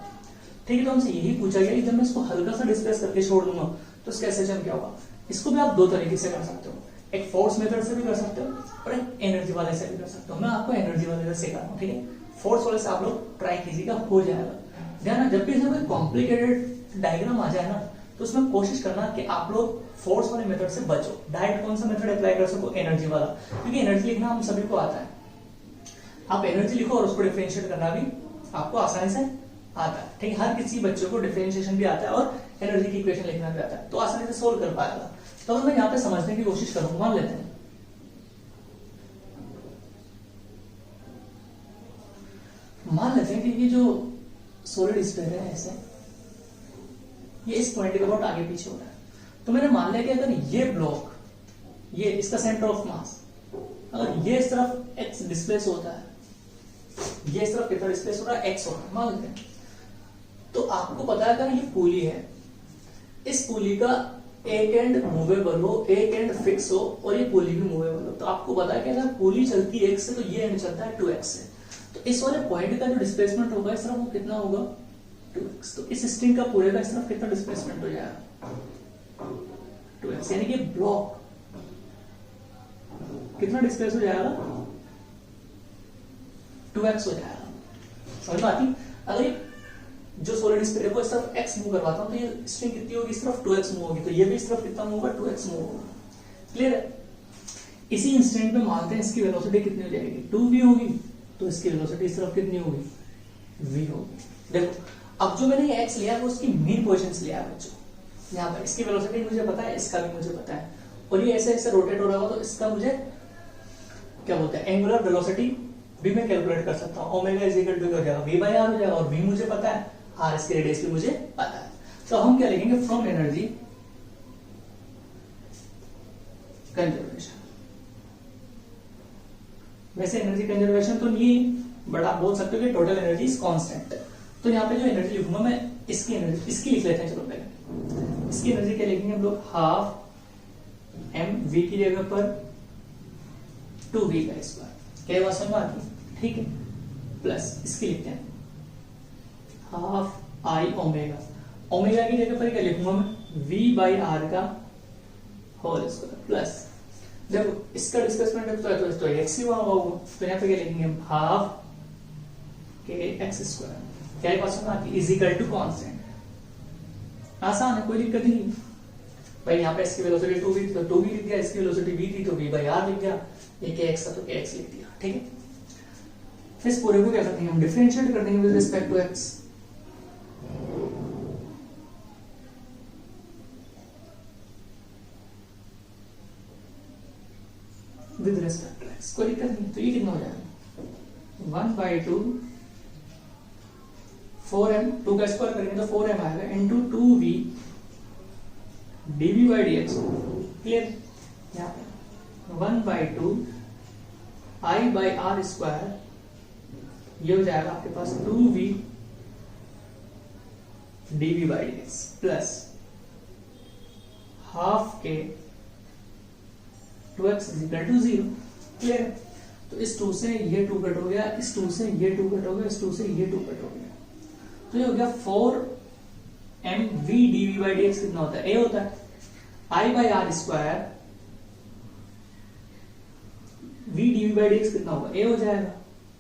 ठीक है। तो हमसे यही पूछा गया कि जब मैं इसको हल्का सा डिस्प्लेस करके छोड़ दूंगा तो इसका एसएचएम क्या होगा। इसको भी आप दो तरीके से कर सकते हो, एक फोर्स मेथड से भी कर सकते हो और एक एनर्जी वाले से भी कर सकते हो। मैं आपको एनर्जी वाले से सिखा रहा हूँ, ठीक है। फोर्स वाले से आप लोग ट्राई कीजिएगा, हो जाएगा। ध्यान, जब भी इसमें कॉम्प्लिकेटेड डायग्राम आ जाए ना तो उसमें कोशिश करना कि आप लोग फोर्स वाले मेथड से बचो, डायरेक्ट कौन सा मेथड अप्लाई कर सको, एनर्जी वाला, क्योंकि एनर्जी लिखना हम सभी को आता है। आप एनर्जी लिखो और उसको डिफरेंशिएट करना भी आपको आसानी से आता है, ठीक है। हर किसी बच्चे को डिफरेंशिएशन भी आता है और एनर्जी की इक्वेशन लिखना भी आता है, तो आसानी से सोल्व कर पाएगा। तो अगर मैं यहाँ पे समझने की कोशिश करूं, मान लेते हैं कि ये जो सॉलिड स्फीयर है ऐसे, ये इस पॉइंट के अबाउट आगे पीछे हो रहा है, तो मैंने मान लिया कि अगर ये ब्लॉक, ये इसका सेंटर ऑफ मास, अगर ये इस तरफ x डिस्प्लेस होता है, ये इस तरफ कितना डिस्प्लेस हो रहा है, x हो रहा है, मान लेते हैं। तो आपको पता है अगर ये पुली है, इस पुली का एक एंड मूवेबल हो, एक एंड फिक्स हो, और ये पुली भी मूवेबल हो, तो आपको पता है कि अगर पुली चलती है x से तो ये एंड चलता है 2x से, तो इस वाले पॉइंट का जो डिस्प्लेसमेंट होगा इस तरफ वो कितना होगा, 2x। तो इस स्ट्रिंग का पूरे का इस तरफ कितना डिस्प्लेसमेंट हो जाएगा, 2x, यानी कि ब्लॉक कितना डिस्प्लेस हो जाएगा, 2x हो जाएगा। समझ में आती? अगर ये जो सॉलिड स्फीयर को इस तरफ x मूव करवाता हूं तो ये स्ट्रिंग कितनी होगी, इस तरफ 2x मूव होगी, तो ये भी इस तरफ कितना मूव होगा, 2x मूव होगा। क्लियर है? इसी इंस्टेंट में मानते हैं इसकी वेलोसिटी कितनी हो जाएगी, 2v होगी, तो इसकी वेलोसिटी इस तरफ कितनी होगी, v होगी। देखो अब जो मैंने ये x लिया है वो उसकी मेन पोजीशन से लिया है बच्चों। यहाँ पर इसकी वेलोसिटी मुझे पता है, इसका भी मुझे पता है, और ये ऐसे ऐसे रोटेट हो रहा होगा तो इसका मुझे क्या बोलते हैं, एंगुलर वेलोसिटी भी मैं कैलकुलेट कर सकता हूँ। ओमेगा इज इक्वल टू हो जाएगा v बाय r हो जाएगा, और v मुझे पता है, r इसकी रेडियस भी मुझे पता है। तो हम क्या लिखेंगे, फ्रॉम एनर्जी कंजर्वेशन। वैसे एनर्जी कंजर्वेशन तो नहीं, बट आप बोल सकते हो कि टोटल एनर्जी इज कांस्टेंट। तो यहाँ पे जो एनर्जी लिखूंगा मैं, इसकी एनर्जी, इसकी लिख लेते हैं। चलो पहले इसकी एनर्जी क्या लिखेंगे हम लोग, हाफ एम वी की जगह पर 2v का स्क्वायर, क्या बात समझ में आती है, ठीक है। प्लस इसकी लिखते हैं हाफ आई ओमेगा, ओमेगा की जगह पर क्या लिखूंगा मैं, v बाई आर का होल स्क्वायर, प्लस देखो इसका डिस्प्लेसमेंट है तो x ही वहां होगा, तो यहाँ पे क्या लिखेंगे, हाफ के एक्स स्क्वायर क्या इक्वेशन आती है, इज इक्वल टू कांस्टेंट। आसान है, कोई दिक्कत नहीं है भाई। यहाँ पे इसकी वेलोसिटी 2v थी तो 2v लिख दिया, इसकी वेलोसिटी v थी तो v बाई r लिख दिया, ये kx था तो kx लिख दिया, ठीक है। फिर इस पूरे को क्या करते हैं हम, डिफरेंशिएट कर देंगे with respect to x। With respect to x कोई दिक्कत नहीं। तो ये कितना हो जाएगा 1/2 4m, 2 का स्क्वायर करेंगे तो 4m आएगा into 2v dv by dx। Clear, यहाँ पे 1/2 I by r स्क्वायर, ये हो जाएगा आपके पास 2v dv by dx plus half के 2x is equal to 0। Clear, तो इस 2 से ये 2 कट हो गया, इस 2 से ये 2 कट हो गया, इस 2 से ये 2 कट हो गया, तो ये हो गया 4mv dv by dx कितना होता है, a होता है I by r square v dv by dx कितना होगा, a हो जाएगा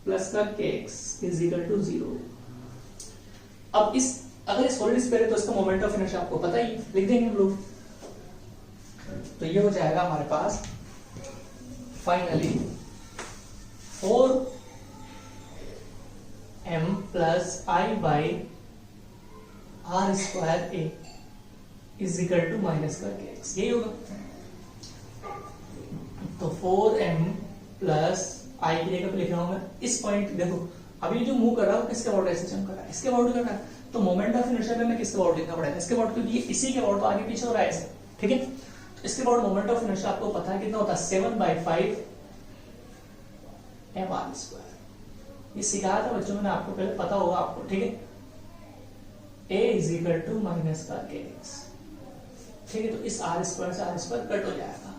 प्लस का kx इज इक्वल टू 0। अब इस अगर सॉलिड स्फीयर है तो इसका मोमेंट ऑफ इनर्शिया आपको पता ही, लिख देंगे हम लोग। तो ये हो जाएगा हमारे पास finally 4m plus I by r square a is equal to minus का kx, यही होगा। तो 4m प्लस I की जगह पे लिख रहा हूं मैं इस पॉइंट, देखो अभी जो मूव कर रहा है किसके अबाउट एसएचएम कर रहा है, इसके अबाउट कर रहा है, तो मोमेंट ऑफ इनर्शिया पे मैं किसके अबाउट लिखना पड़ेगा, इसके अबाउट, क्योंकि इसी के अबाउट तो आगे पीछे हो रहा है ऐसे, ठीक है। तो इसके अबाउट मोमेंट ऑफ इनर्शिया आपको पता है कितना होता है 7/5 mr स्क्वायर। ये सिखाया था बच्चों मैंने आपको, पहले पता होगा आपको, ठीक है। a is equal to minus का kx, ठीक है। तो इस r स्क्वायर से r स्क्वायर कट हो जाएगा,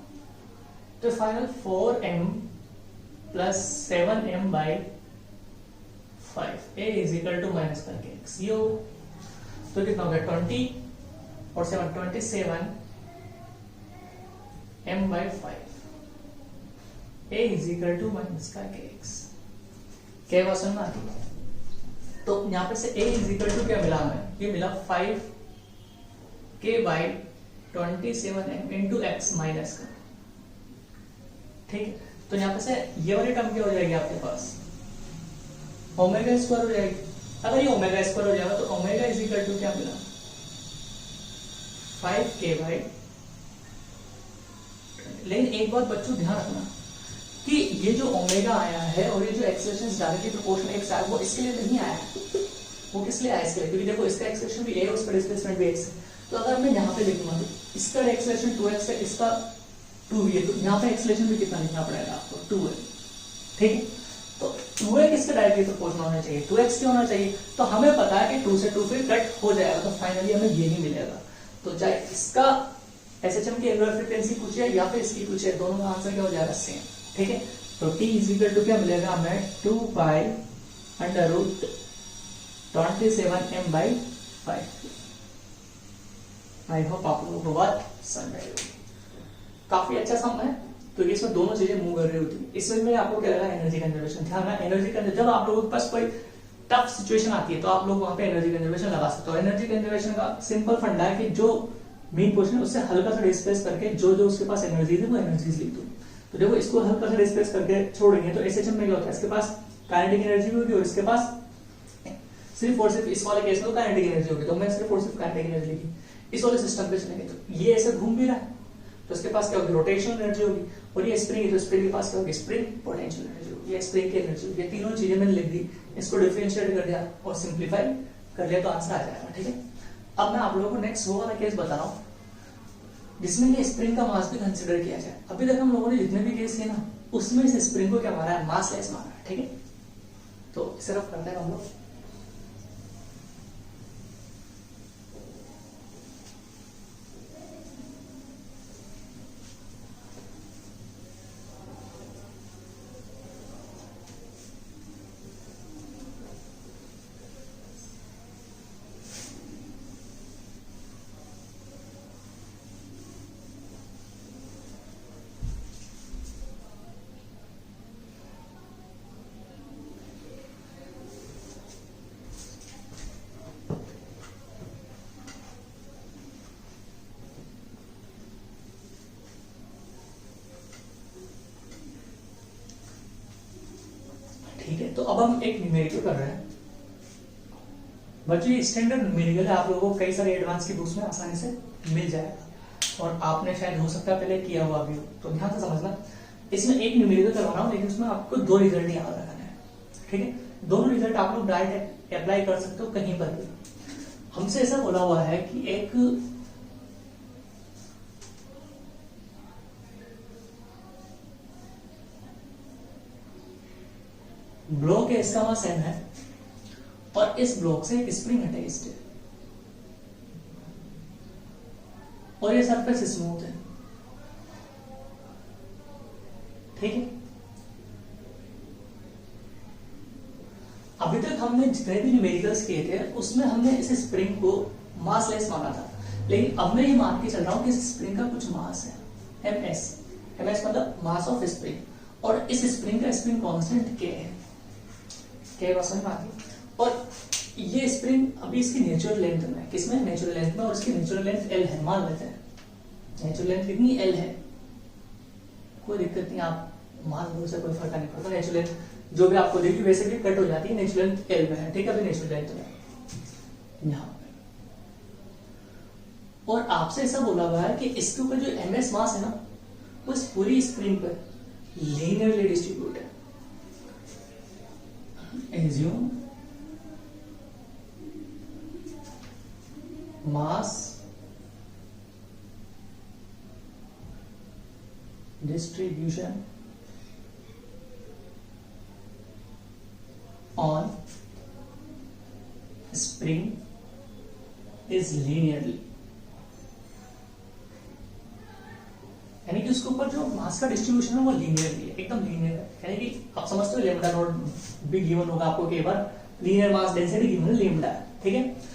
तो final 4m plus 7m by 5 a is equal to minus का kx, ये हो। तो कितना हो गया 20 और 7 27 m by 5 a is equal to minus का kx। क्या क्वेश्चन में आती है, तो यहां पे से a इज इक्वल टू क्या मिला हमें, ये मिला 5k by 27m into x minus का, ठीक है। तो यहां पे से ये वाली टर्म क्या हो जाएगी आपके पास, ओमेगा स्क्वायर हो जाएगी। अगर ये ओमेगा स्क्वायर हो जाएगा तो ओमेगा इज इक्वल टू क्या मिला 5k बाई। लेकिन एक बात बच्चों ध्यान रखना कि ये जो ओमेगा आया है और ये जो एक्सेलरेशन डायरेक्टली प्रोपोर्शनल एक्स आया वो इसके लिए नहीं आया है, वो किस लिए आया इसके लिए, क्योंकि देखो इसका एक्सेलरेशन भी a और उसका डिस्प्लेसमेंट भी x है। तो अगर मैं यहाँ पे लिखूंगा तो इसका एक्सेलरेशन 2x है, इसका 2v है, तो यहाँ पे एक्सेलरेशन भी कितना लिखना पड़ेगा आपको 2 है, ठीक है। तो 2x इसका डायरेक्टली प्रोपोर्शनल होना चाहिए, 2x क्यों होना चाहिए, तो हमें पता है कि 2 से 2 फिर कट हो जाएगा, तो फाइनली हमें ये ही मिलेगा। तो चाहे इसका एसएचएम की एंगुलर फ्रीक्वेंसी पूछे या फिर इसकी पूछे, दोनों का आंसर क्या हो जाएगा सेम, ठीक है। तो t इज इक्वल टू क्या मिलेगा हमें 2 by under root 27m by 5। I hope आप लोगों को बात समझ आई होगी। काफी अच्छा सम है, तो इसमें दोनों चीजें मूव कर रही होती है। इसमें में आपको क्या लगा एनर्जी कंजर्वेशन, ध्यान रखना एनर्जी कंजर्वेशन, जब आप लोगों के पास कोई टफ सिचुएशन आती है तो आप लोग वहां पे एनर्जी कंजर्वेशन लगा सकते हो। एनर्जी कंजर्वेशन का सिंपल फंडा है कि जो मेन पोर्शन है उससे हल्का सा डिस्प्लेस करके जो जो उसके पास एनर्जी है वो एनर्जीज लिख दो। तो देखो इसको हल्का सा डिस्प्लेस करके छोड़ेंगे तो एसएचएम में क्या होता है, इसके पास काइनेटिक एनर्जी भी होगी और इसके पास सिर्फ और सिर्फ इस वाले केस में तो काइनेटिक एनर्जी होगी, तो मैं सिर्फ और सिर्फ काइनेटिक एनर्जी लिखी। इस वाले सिस्टम पे चलेंगे तो ये ऐसे घूम भी रहा है तो इसके पास क्या होगी रोटेशनल एनर्जी होगी, और ये स्प्रिंग है तो स्प्रिंग के पास क्या होगी स्प्रिंग पोटेंशियल एनर्जी होगी, ये स्प्रिंग की एनर्जी होगी। ये तीनों चीजें मैंने लिख दी, इसको डिफरेंशिएट कर दिया और सिंपलीफाई कर लिया तो आंसर आ जाएगा, ठीक है। अब मैं आप लोगों को नेक्स्ट वो वाला केस बता रहा हूँ जिसमें ये स्प्रिंग का मास भी कंसिडर किया जाए। अभी तक हम लोगों ने जितने भी केस किए ना उसमें से स्प्रिंग को क्या मारा है, मासलेस मारा है, ठीक है। तो सिर्फ करते हैं हम लोग तो अब हम एक न्यूमेरिकल कर रहे हैं बच्चों। ये स्टैंडर्ड न्यूमेरिकल है, आप लोगों को कई सारे एडवांस की बुक्स में आसानी से मिल जाएगा और आपने शायद हो सकता है पहले किया हुआ भी हो, तो ध्यान से समझना। इसमें एक न्यूमेरिकल करवा रहा हूँ, लेकिन उसमें आपको 2 रिजल्ट याद रखना है, ठीक है। दोनों रिजल्ट आप लोग डायरेक्ट अप्लाई कर सकते हो कहीं पर भी। हमसे ऐसा बोला हुआ है कि एक ब्लॉक है, इसका मास m है और इस ब्लॉक से एक स्प्रिंग अटैच्ड है और ये सरफेस स्मूथ है, ठीक है। अभी तक हमने जितने भी न्यूमेरिकल्स किए थे उसमें हमने इस स्प्रिंग को मासलेस माना था, लेकिन अब मैं ये मान के चल रहा हूं कि इस स्प्रिंग का कुछ मास है, ms मतलब मास ऑफ स्प्रिंग, और इस स्प्रिंग का स्प्रिंग कांस्टेंट k है, k बस में आती। और ये स्प्रिंग अभी इसकी नेचुरल लेंथ में है, किसमें? नेचुरल लेंथ में, और इसकी नेचुरल लेंथ l है, मान लेते हैं नेचुरल लेंथ कितनी l है, कोई दिक्कत नहीं, आप मान लो, से कोई फर्क नहीं पड़ता। नेचुरल लेंथ जो भी आपको देखी वैसे भी कट हो जाती है, नेचुरल लेंथ l में है, ठीक है। अभी नेचुरल लेंथ में यहाँ पे, और आपसे ऐसा बोला हुआ है कि इसके ऊपर जो ms मास है ना, वो इस पूरी स्प्रिंग पर लीनियरली डिस्ट्रीब्यूट है। Assume mass distribution on spring is linearly, यानी कि उसके ऊपर जो मास का डिस्ट्रीब्यूशन है वो लीनियरली है, एकदम लीनियर है। यानी कि आप समझते हो लैम्डा नॉट भी गिवन होगा आपको, कई बार लीनियर मास डेंसिटी गिवन है लैम्डा, ठीक है।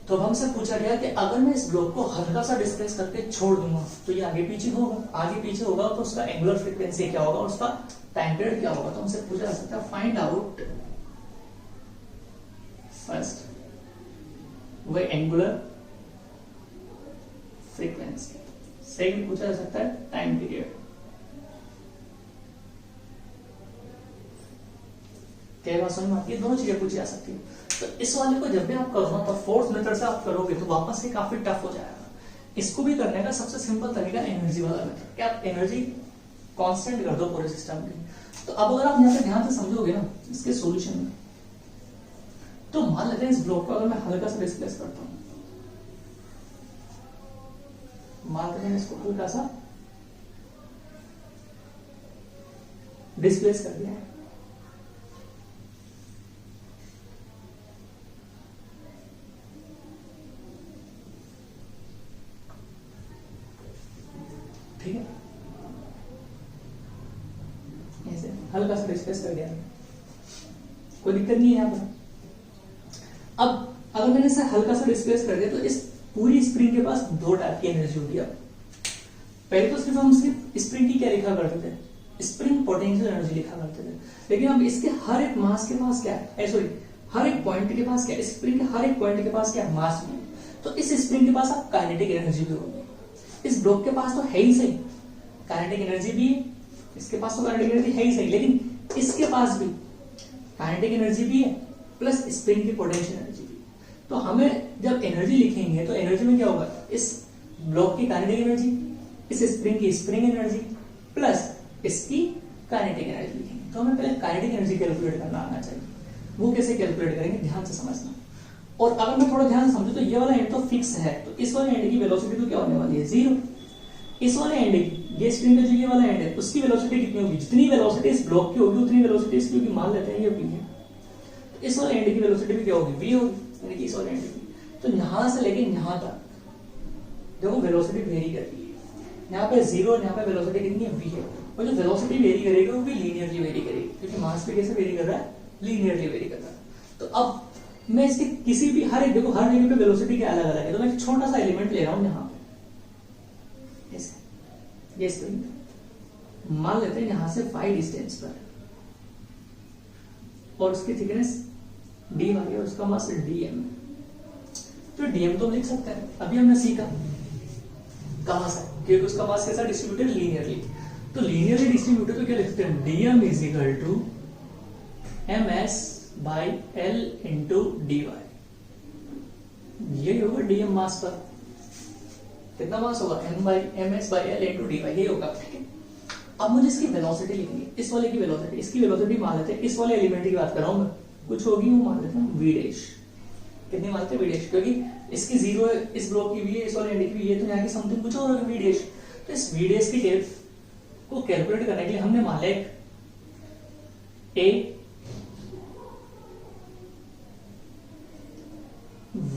तो अब हमसे पूछा गया कि अगर मैं इस ब्लॉक को हल्का सा डिस्प्लेस करके छोड़ दूंगा तो ये आगे पीछे होगा, आगे पीछे होगा तो उसका एंगुलर फ्रीक्वेंसी क्या होगा और उसका टाइम पीरियड क्या होगा। तो हमसे पूछा जा सकता है फाइंड आउट फर्स्ट वो एंगुलर फ्रीक्वेंसी, सेकंड पूछा जा सकता है टाइम पीरियड। क्या बात समझ में आती है? दोनों चीजें पूछी जा सकती है। तो इस वाले को जब भी आप करो तो फोर्थ मेथड से आप करोगे तो वापस से काफी टफ हो जाएगा। इसको भी करने का सबसे सिंपल तरीका एनर्जी वाला मेथड, कि आप एनर्जी कांस्टेंट कर दो पूरे सिस्टम की। तो अब अगर आप यहाँ पे ध्यान से समझोगे ना इसके सॉल्यूशन में, तो मान लेते हैं इस ब्लॉक को अगर मैं हल्का सा डिस्प्लेस करता हूं, मान लेते हैं इसको हल्का सा डिस्प्लेस कर दिया है, ठीक है, ऐसे हल्का सा डिस्प्लेस कर दिया, कोई दिक्कत नहीं है यहाँ पर। अब अगर मैंने इसे हल्का सा डिस्प्लेस कर दिया तो इस पूरी स्प्रिंग के पास 2 टाइप की एनर्जी होगी। अब पहले तो सिर्फ हम स्प्रिंग की क्या लिखा करते थे, स्प्रिंग पोटेंशियल एनर्जी लिखा करते थे, लेकिन अब इसके हर एक मास के पास क्या है, सॉरी हर एक पॉइंट के पास क्या है, स्प्रिंग के हर एक पॉइंट के पास क्या है, मास में। तो इस स्प्रिंग के पास अब काइनेटिक एनर्जी भी होगी। इस ब्लॉक के पास तो है ही सही काइनेटिक एनर्जी भी, इसके पास तो काइनेटिक एनर्जी है ही सही, लेकिन इसके पास भी काइनेटिक एनर्जी भी है प्लस स्प्रिंग की पोटेंशियल एनर्जी भी। तो हमें जब एनर्जी लिखेंगे तो एनर्जी में क्या होगा, इस ब्लॉक की काइनेटिक एनर्जी, इस स्प्रिंग की स्प्रिंग एनर्जी प्लस इसकी काइनेटिक एनर्जी लिखेंगे। तो हमें पहले काइनेटिक एनर्जी कैलकुलेट करना आना चाहिए। वो कैसे कैलकुलेट करेंगे, ध्यान से समझना। और अगर मैं थोड़ा ध्यान से समझू तो ये वाला एंड तो फिक्स है, तो इस वाले एंड की वेलोसिटी तो क्या होने वाली है, 0। इस वाले एंड की, ये स्प्रिंग का जो ये वाला एंड है उसकी वेलोसिटी कितनी होगी, जितनी वेलोसिटी इस ब्लॉक की होगी उतनी वेलोसिटी इसकी होगी, मान लेते हैं ये v है। तो इस वाले एंड की वेलोसिटी भी क्या होगी, v होगी, यानी कि इस वाले एंड की। तो यहां से लेके यहां तक देखो वेलोसिटी वेरी कर रही है, यहाँ पे 0 और यहाँ पे वेलोसिटी कितनी है, v है। और जो वेलोसिटी वेरी करेगी वो भी लीनियरली वेरी करेगी, क्योंकि मास पे कैसे वेरी कर रहा है, लीनियरली वेरी कर रहा है। तो अब मैं इसके किसी भी हर एक, देखो हर जगह पे वेलोसिटी क्या अलग अलग है, तो मैं एक छोटा सा एलिमेंट ले रहा हूं यहाँ पे, ये स्प्रिंग मान लेते हैं यहां से 5 डिस्टेंस पर, और उसकी थिकनेस d वाली है, उसका मास dm है। तो dm तो लिख सकते हैं, अभी हमने सीखा कहां से, क्योंकि उसका मास कैसा डिस्ट्रीब्यूटेड लीनियरली। तो लीनियरली डिस्ट्रीब्यूटेड तो क्या लिखते हैं, dm is equal to M S by L into D Y, ये होगा डीएम मास पर। कितना मास होगा? M S by L into D Y, ये होगा। ठीक है, अब मुझे इसकी वेलोसिटी लिखनी है, इस वाले की वेलोसिटी। इसकी वेलोसिटी मान लेते हैं, इस वाले एलिमेंट की बात कर रहा हूं मैं, कुछ होगी वो मान लेते हैं वी डैश। कितनी मानते हैं? वी डैश, क्योंकि इसकी जीरो है, इस ब्लॉक की भी है, इस वाले एंड की भी है, तो यहाँ की समथिंग कुछ और होगी वी डैश। तो इस वी डैश की डेप्थ को कैलकुलेट करने के लिए हमने मान लिया ए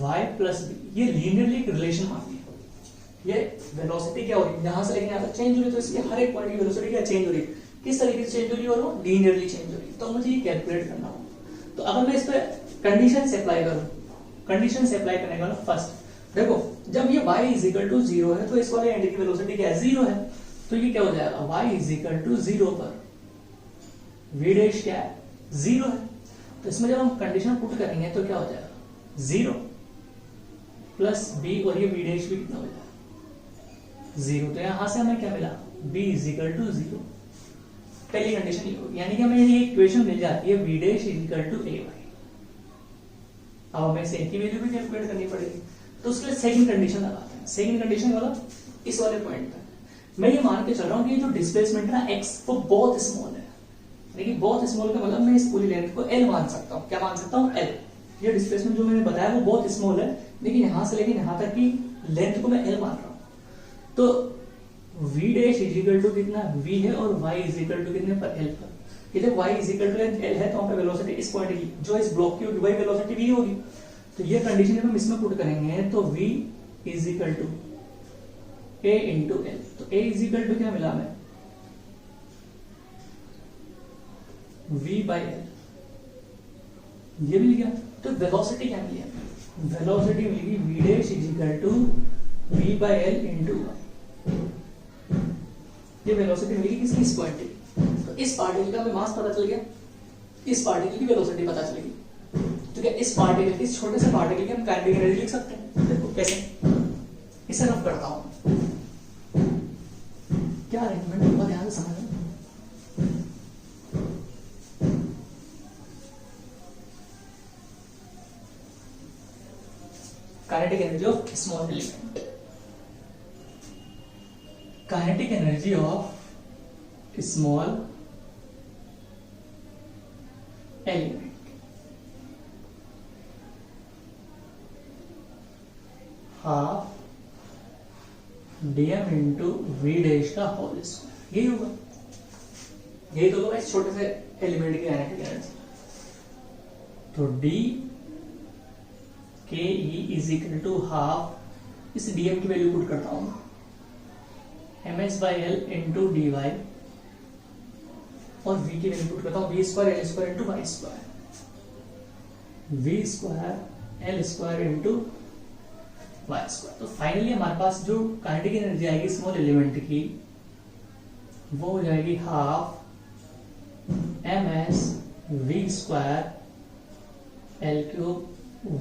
y प्लस बी, ये लीनियरली एक रिलेशन मान लिया। ये वेलोसिटी क्या हो रही है, यहां से लेके यहां तक चेंज हो रही है, तो इसकी हर एक पॉइंट की वेलोसिटी क्या चेंज हो रही है, किस तरीके से चेंज हो रही है, और वो लीनियरली चेंज हो रही है। तो मुझे ये कैलकुलेट करना होगा। तो अगर मैं इस पे कंडीशन से अप्लाई करूं, कंडीशन से अप्लाई करने का ना, फर्स्ट देखो, जब ये y इज इक्वल टू 0 है, तो इस वाले एंड की वेलोसिटी क्या है? 0 है। तो ये क्या हो जाएगा? y इज इक्वल टू 0 पर v डैश क्या है? 0 है। तो इसमें जब हम कंडीशन पुट करेंगे तो क्या हो जाएगा? 0 प्लस b, और ये v डैश भी कितना हो जाएगा? 0। तो यहां से हमें क्या मिला? b is equal to 0। पहली कंडीशन ये होगी, यानी कि हमें ये इक्वेशन मिल जाती है v dash is equal to a y। अब हमें से की वैल्यू भी कैलकुलेट करनी पड़ेगी, तो उसके लिए सेकंड कंडीशन लगाते हैं। सेकंड कंडीशन वाला इस वाले पॉइंट पे मैं ये मान के चल रहा हूं कि जो डिस्प्लेसमेंट है ना x, वो बहुत स्मॉल है। देखिए बहुत स्मॉल का मतलब मैं इस पूरी लेंथ को l मान सकता हूं। क्या मान सकता हूं? l। ये डिस्प्लेसमेंट जो मैंने बताया वो बहुत स्मॉल है, लेकिन यहां से लेकिन यहां तक की लेंथ को मैं l मान रहा हूं। तो v dash is equal to कितना? v है, और y इज इक्वल टू कितने पर? l पर। ये जब y is equal to length l है, तो वहां पे वेलोसिटी इस पॉइंट की जो इस ब्लॉक की होगी वही वेलोसिटी v होगी। तो ये कंडीशन जब हम इसमें पुट करेंगे तो v is equal to a into l। तो a इज इक्वल टू क्या मिला हमें? v बाई l, ये मिल गया। तो वेलोसिटी क्या मिली हमें? वेलोसिटी मिलेगी v dash is equal to v by l into y। ये वेलोसिटी मिलेगी किसकी? इस पॉइंट की। तो इस पार्टिकल का हमें मास पता चल गया, इस पार्टिकल की वेलोसिटी पता चलेगी। तो क्या इस पार्टिकल की, इस छोटे से पार्टिकल की हम काइनेटिक एनर्जी लिख सकते हैं? देखो कैसे, इसे रफ करता हूं। क्या अरेंजमेंट होगा, ध्यान से समझना। Kinetic energy of small element, kinetic energy of small element, half DM into V dash का होल स्क्वायर। यही होगा, यही तो होगा इस छोटे से एलिमेंट की काइनेटिक एनर्जी। तो D K E is equal to half, इस डीएम की वैल्यू पुट करता हूं, M S by L into D Y, और v की वैल्यू पुट करता हूं V square L square into Y square, V square L square into Y square. तो फाइनली हमारे पास जो काइनेटिक एनर्जी आएगी स्मॉल एलिमेंट की, वो हो जाएगी half M S V square L cube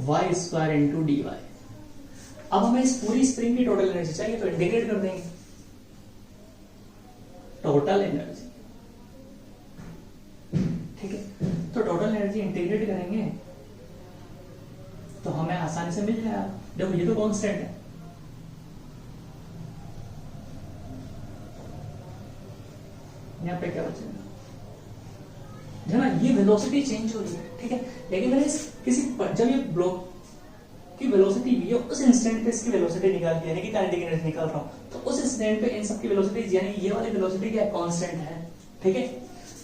Y square into D Y. अब हमें इस पूरी स्प्रिंग की टोटल एनर्जी चाहिए, तो इंटीग्रेट कर देंगे टोटल एनर्जी। ठीक है, तो टोटल एनर्जी इंटीग्रेट करेंगे तो हमें आसानी से मिल जाएगा। देखो ये तो कांस्टेंट है, यहाँ पे क्या बचेगा ना, ये वेलोसिटी चेंज हो रही है। ठीक है, लेकिन मैंने किसी जब ये ब्लॉक की वेलोसिटी भी है, उस इंस्टेंट पे इसकी वेलोसिटी निकाल दी, यानी कि काइनेटिक एनर्जी निकाल रहा हूं, तो उस इंस्टेंट पे इन सबकी वेलोसिटी, यानी ये वाली वेलोसिटी क्या है? कांस्टेंट है। ठीक है,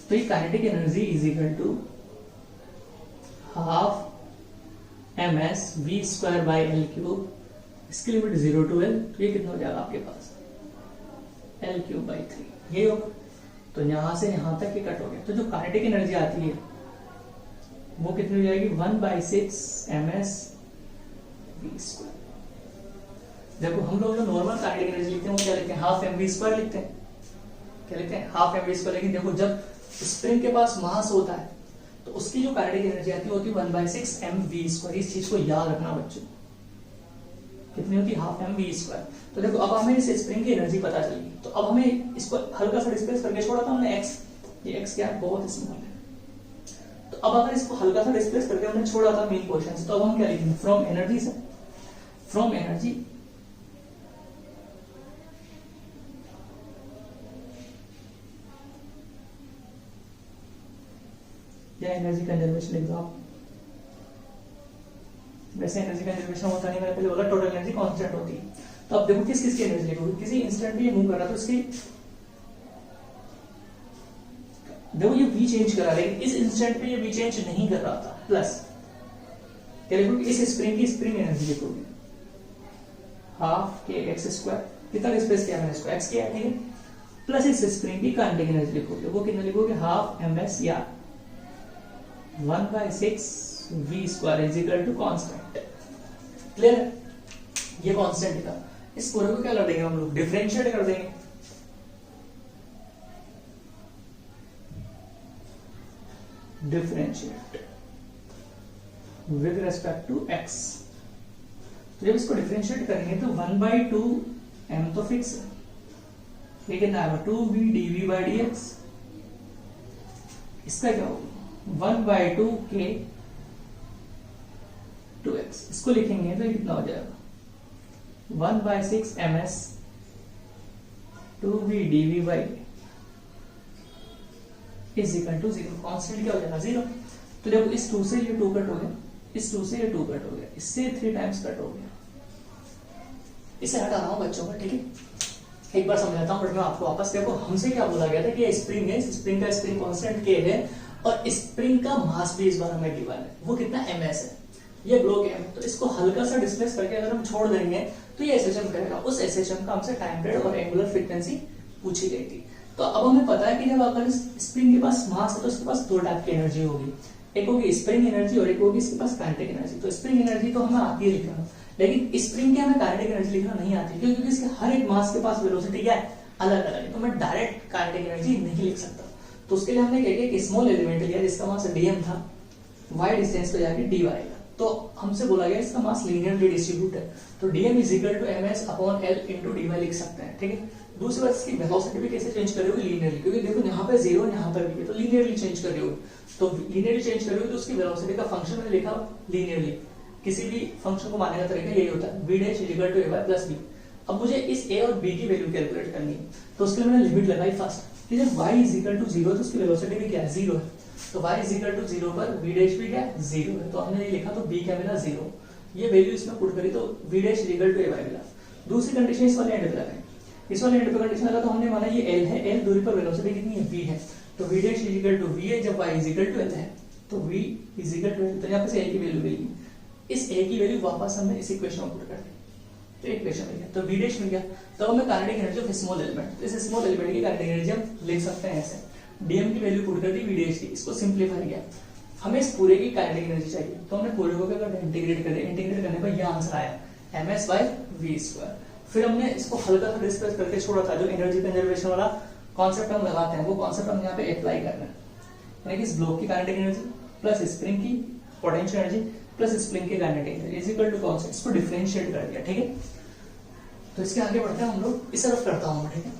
तो ये kinetic energy is equal to half M S V square by L cube, इसकी लिमिट 0 टू एल, तो ये कितना हो जाएगा आपके पास? L cube by 3। ये होगा, तो यहां से यहां तक ये कट हो गया। तो जो काइनेटिक एनर्जी आती है वो कितनी हो जाएगी? 1/6 एम एस वी स्क्वायर। देखो हम लोग जो नॉर्मल काइनेटिक एनर्जी लिखते हैं वो क्या लिखते हैं? हाफ एम वी स्क्वायर लिखते हैं। क्या लिखते हैं? Half M V square. लेकिन देखो जब स्प्रिंग के पास मास होता है तो उसकी जो काइनेटिक एनर्जी आती है होती है 1/6 एम वी स्क्वायर। इस चीज को याद रखना बच्चों, कितनी होती है? Half M V square. तो देखो अब हमें इस स्प्रिंग की एनर्जी पता चली, तो अब हमें इसको हल्का सा डिस्प्लेस करके छोड़ा था हमने x, ये x क्या है? बहुत स्मॉल है। तो अब अगर इसको हल्का सा डिस्प्लेस करके हमने छोड़ा था मेन पोर्शन से, तो अब हम क्या लिखेंगे, फ्रॉम एनर्जी से, फ्रॉम एनर्जी या एनर्जी कंजर्वेशन लिख दो आप। वैसे एनर्जी कंजर्वेशन होता नहीं, मैंने पहले बोला टोटल एनर्जी कांस्टेंट होती है। तो अब देखो किस किस की एनर्जी लिखोगे, किसी इंस्टेंट पे ये मूव कर रहा तो इसकी देखो ये v चेंज करा, लेकिन इस इंस्टेंट पे ये v चेंज नहीं कर रहा था। प्लस क्या लिखोगे, इस स्प्रिंग की स्प्रिंग एनर्जी लिखोगे हाफ के एक्स स्क्वायर, कितना डिस्प्लेस किया मैंने इसको, x किया, ठीक है। प्लस इस स्प्रिंग की काइनेटिक एनर्जी लिखोगे, वो कितना लिखोगे, हाफ ms या 1/6 v square is equal to constant. Clear है, ये कांस्टेंट था। इस पूरे को क्या कर देंगे हम लोग, डिफरेंशिएट कर देंगे। Differentiate with respect to x। तो जब इसको डिफरेंशिएट करेंगे तो 1/2 m तो फिक्स है, लेकिन आएगा 2v dv/dx। इसका क्या होगा 1/2 k 2x। इसको लिखेंगे तो ये कितना हो जाएगा 1/6 ms 2v dv is equal to 0। Constant क्या हो जाएगा 0। तो देखो इस 2 से ये 2 कट हो गया, इस 2 से ये 2 कट हो गया, इससे 3 टाइम्स कट हो गया। इसे हटा रहा हूं बच्चों का, ठीक है। एक बार समझाता हूं, बट मैं आपको वापस, देखो हमसे क्या बोला गया था कि ये स्प्रिंग है, स्प्रिंग का स्प्रिंग कांस्टेंट k है और स्प्रिंग का मास भी इस बार हमें गिवन है, वो कितना ms है, ये ब्लॉक है। तो इसको हल्का सा डिस्प्लेस करके अगर हम छोड़ देंगे तो ये SHM करेगा। उस SHM का हमसे टाइम पीरियड और एंगुलर फ्रीक्वेंसी पूछी गई थी। तो अब हमें पता है कि जब अगर स्प्रिंग के पास मास है तो उसके पास दो टाइप की एनर्जी होगी, एक होगी स्प्रिंग एनर्जी और एक होगी इसके पास काइनेटिक एनर्जी। तो स्प्रिंग एनर्जी तो हमें आती है लिखना, लेकिन स्प्रिंग की हमें काइनेटिक एनर्जी लिखना नहीं आती, क्योंकि इसके हर एक मास के पास वेलोसिटी क्या है, अलग अलग है। तो मैं डायरेक्ट काइनेटिक एनर्जी नहीं लिख सकता। तो उसके लिए हमने क्या किया कि स्मॉल एलिमेंट लिया जिसका मास dm था, y डिस्टेंस पे जाके dy का। तो हमसे बोला गया इसका मास लीनियरली डिस्ट्रीब्यूट है, तो dm is equal to ms upon l into dy लिख सकते हैं, ठीक है। दूसरी बात इसकी वेलोसिटी भी कैसे चेंज कर रहे हो, लीनियरली, क्योंकि देखो यहाँ पे 0 यहाँ पर भी है, तो लीनियरली चेंज कर रहे हो। तो लीनियरली चेंज कर रहे हो तो उसकी वेलोसिटी का फंक्शन मैंने लिखा लीनियरली। किसी भी फंक्शन को मानने का तरीका यही होता है, b dash is equal to a plus b। अब मुझे इस a और b की वैल्यू कैलकुलेट करनी है, तो उसके लिए मैंने लिमिट लगाई फर्स्ट, कि जब y इज इक्वल टू 0 तो उसकी वेलोसिटी भी क्या है, 0 है। तो y इज इक्वल टू 0 पर b डैश भी क्या है, 0 है। तो हमने ये लिखा, तो b क्या मिला, 0। ये वैल्यू इसमें पुट करी तो b dash is equal to a मिला। दूसरी कंडीशन इस वाले एंड पे लगाई, इस वाले एंड पे कंडीशन लगा तो हमने माना ये l है, l दूरी पर वेलोसिटी कितनी है, v है। तो v dash is equal to v है, जब y is equal to l है तो v is equal to l। तो यहाँ पे से a की वैल्यू मिलेगी, इस a की वैल्यू वापस हमने इस इक्वेशन में पुट कर दी, तो इक्वेशन मिल गया। तो v डैश मिल गया। तो हमें kinetic energy of small element, तो इस स्मॉल एलिमेंट की काइनेटिक एनर्जी हम लिख सकते हैं ऐसे, dm की वैल्यू पुट कर दी v डैश की, इसको सिंपलीफाई किया। हमें इस पूरे की काइनेटिक एनर्जी चाहिए, तो हमने पूरे को क्या इंटीग्रेट कर दिया, इंटीग्रेट करने पर यह आंसर आया ms/v²। फिर हमने इसको हल्का सा डिस्प्लेस करके छोड़ा था, जो एनर्जी कंजर्वेशन वाला कॉन्सेप्ट हम लगाते हैं वो कॉन्सेप्ट हम यहाँ पे अप्लाई कर रहे हैं, यानी कि इस ब्लॉक की काइनेटिक एनर्जी प्लस स्प्रिंग की पोटेंशियल एनर्जी प्लस स्प्रिंग की kinetic energy is equal to concept, इसको डिफरेंशिएट कर दिया, ठीक है। तो इसके आगे बढ़ते हैं हम लोग, इस तरफ करता हूँ, ठीक है।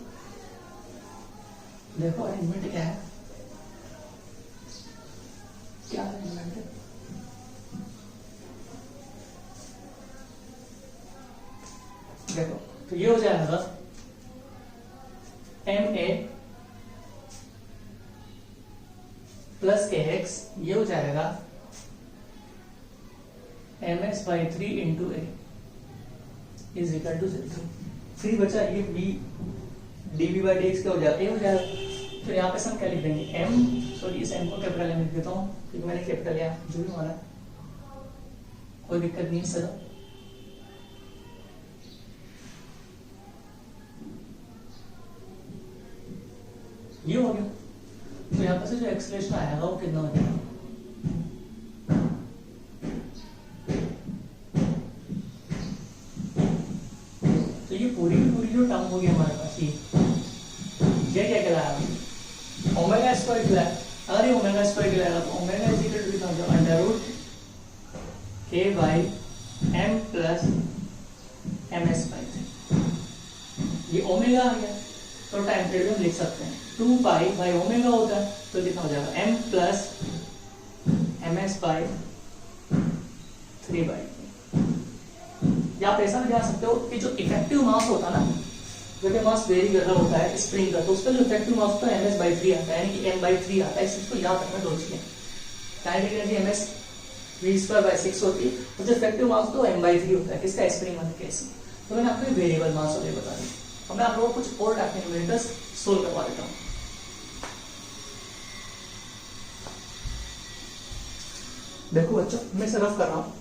देखो अरेंजमेंट क्या है, क्या अरेंजमेंट है, देखो तो ये हो जाएगा ma प्लस kx, ये हो जाएगा ms/3 into a is equal to 0। फिर बचा ये b dv/dx क्या हो जाएगा, a हो जाएगा। तो यहाँ पे हम क्या लिख देंगे m, सॉरी इस m को कैपिटल m लिख देता हूँ क्योंकि मैंने कैपिटल लिया, जो भी हमारा कोई दिक्कत नहीं सर। ये हो गया। तो यहाँ पर से जो एक्सप्रेशन आएगा वो कितना हो जाएगा, तो ये पूरी की पूरी जो टर्म होगी हमारे पास, ये क्या कहलाएगा, ओमेगा स्क्वायर कहलाएगा। अगर ये ओमेगा स्क्वायर कहलाएगा तो ओमेगा इज इक्वल टू कितना हो जाएगा, under root k by m plus ms/3। ये ओमेगा आ गया, तो टाइम पीरियड में लिख सकते हैं 2 पाई बाई ओमेगा होता है, तो कितना हो जाएगा m plus ms by 3 by, या आप ऐसा भी जान सकते हो कि जो इफेक्टिव मास होता है ना, जब मास वेरी कर रहा होता है स्प्रिंग का, तो उसका जो इफेक्टिव मास होता है ms बाई 3 आता है, यानी कि m बाई 3 आता है। इस चीज को याद रखना दो चीजें, kinetic energy ms v square by 6 होती है, और जो इफेक्टिव मास तो m बाई 3 होता है, किसका, स्प्रिंग वाले केस में। तो मैंने आपको वेरिएबल मास वाले बता दी। अब मैं आप लोगों को कुछ और टाइप के न्यूमेरिकल्स सोल्व करवा देता हूँ। देखो बच्चों, मैं इसे रफ कर रहा हूँ।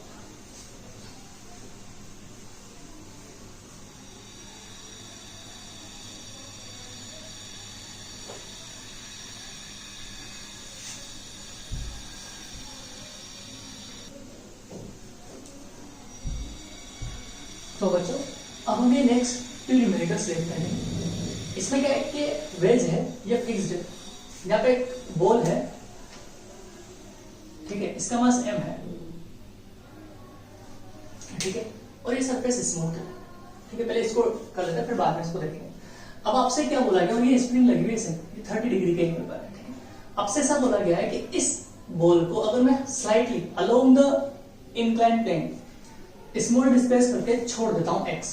तो बच्चों, अब हम ये नेक्स्ट 2 न्यूमेरिकल्स देखते हैं। इसमें क्या है कि वेज है, ये फिक्स्ड है। यहाँ पे एक बॉल है, ठीक है, इसका मास m है, ठीक है, और ये सरफेस स्मूथ है, ठीक है। पहले इसको कर लेते हैं, फिर बाद में इसको देखेंगे। अब आपसे क्या बोला गया, और ये स्प्रिंग लगी हुई है 30 डिग्री के एंगल पर है, ठीक है। आपसे ऐसा बोला गया है कि इस बॉल को अगर मैं slightly along the incline plane small displace करके छोड़ देता हूं x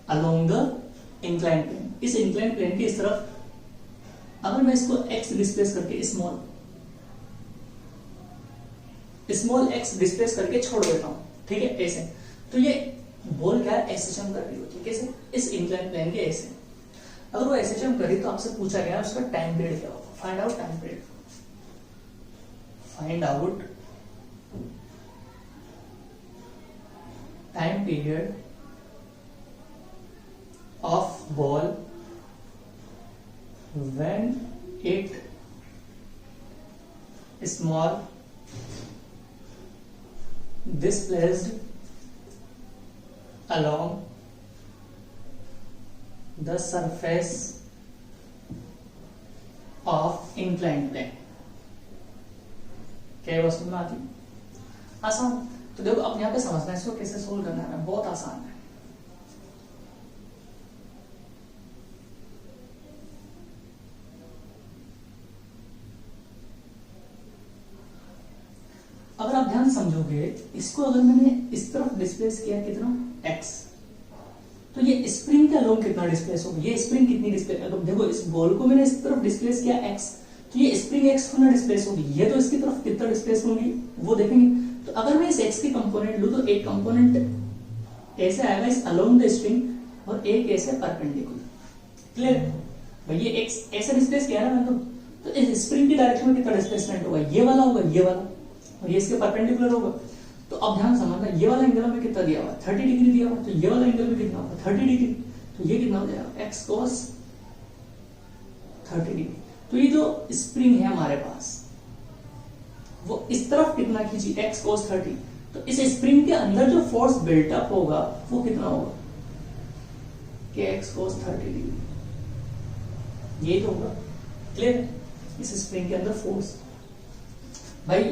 along the incline plane, इस इंक्लाइन प्लेन की इस तरफ अगर मैं इसको x डिस्प्लेस करके स्मॉल x डिस्प्लेस करके छोड़ देता हूं, ठीक है, ऐसे, तो ये बॉल क्या है, ऐसे जंप कर रही होती है, कैसे, इस इंक्लाइन प्लेन के ऐसे। अगर वो ऐसे जंप करी तो आपसे पूछा गया उसका टाइम पीरियड क्या होगा, find out time period, find out time period of ball when it small displaced along the surface of inclined plane। क्या ये वस्तु में आती, आसान। तो देखो अब यहाँ पे समझना है इसको कैसे सोल्व करना है, बहुत आसान है। अगर आप ध्यान समझोगे, इसको अगर मैंने इस तरफ डिस्प्लेस किया कितना x, तो ये स्प्रिंग के अलोंग कितना डिस्प्लेस होगा, ये स्प्रिंग कितनी डिस्प्लेस, अगर देखो इस बॉल को मैंने इस तरफ डिस्प्लेस किया x, तो ये स्प्रिंग x कितना डिस्प्लेस होगी, ये तो इसकी तरफ कितना डिस्प्लेस होगी वो देखेंगे। तो अगर मैं इस x की कंपोनेंट लूं तो एक कंपोनेंट ऐसे आएगा इस अलोंग द स्ट्रिंग और एक ऐसे परपेंडिकुलर, क्लियर भाई। ये x ऐसे डिस्प्लेस किया ना तो इस स्प्रिंग की डायरेक्शन में कितना डिस्प्लेसमेंट होगा, ये वाला होगा, ये वाला, और ये इसके परपेंडिकुलर होगा। तो अब ध्यान समझना, ये वाला एंगल में कितना दिया हुआ, 30 डिग्री दिया हुआ, तो ये वाला एंगल में कितना होगा 30 डिग्री, तो ये कितना हो जाएगा x cos 30 डिग्री। तो ये जो स्प्रिंग है हमारे पास वो इस तरफ कितना खींची x cos 30, तो इस स्प्रिंग के अंदर जो फोर्स बिल्टअप होगा वो कितना होगा कि x cos 30 डिग्री, ये तो होगा, क्लियर। इस स्प्रिंग के अंदर फोर्स, भाई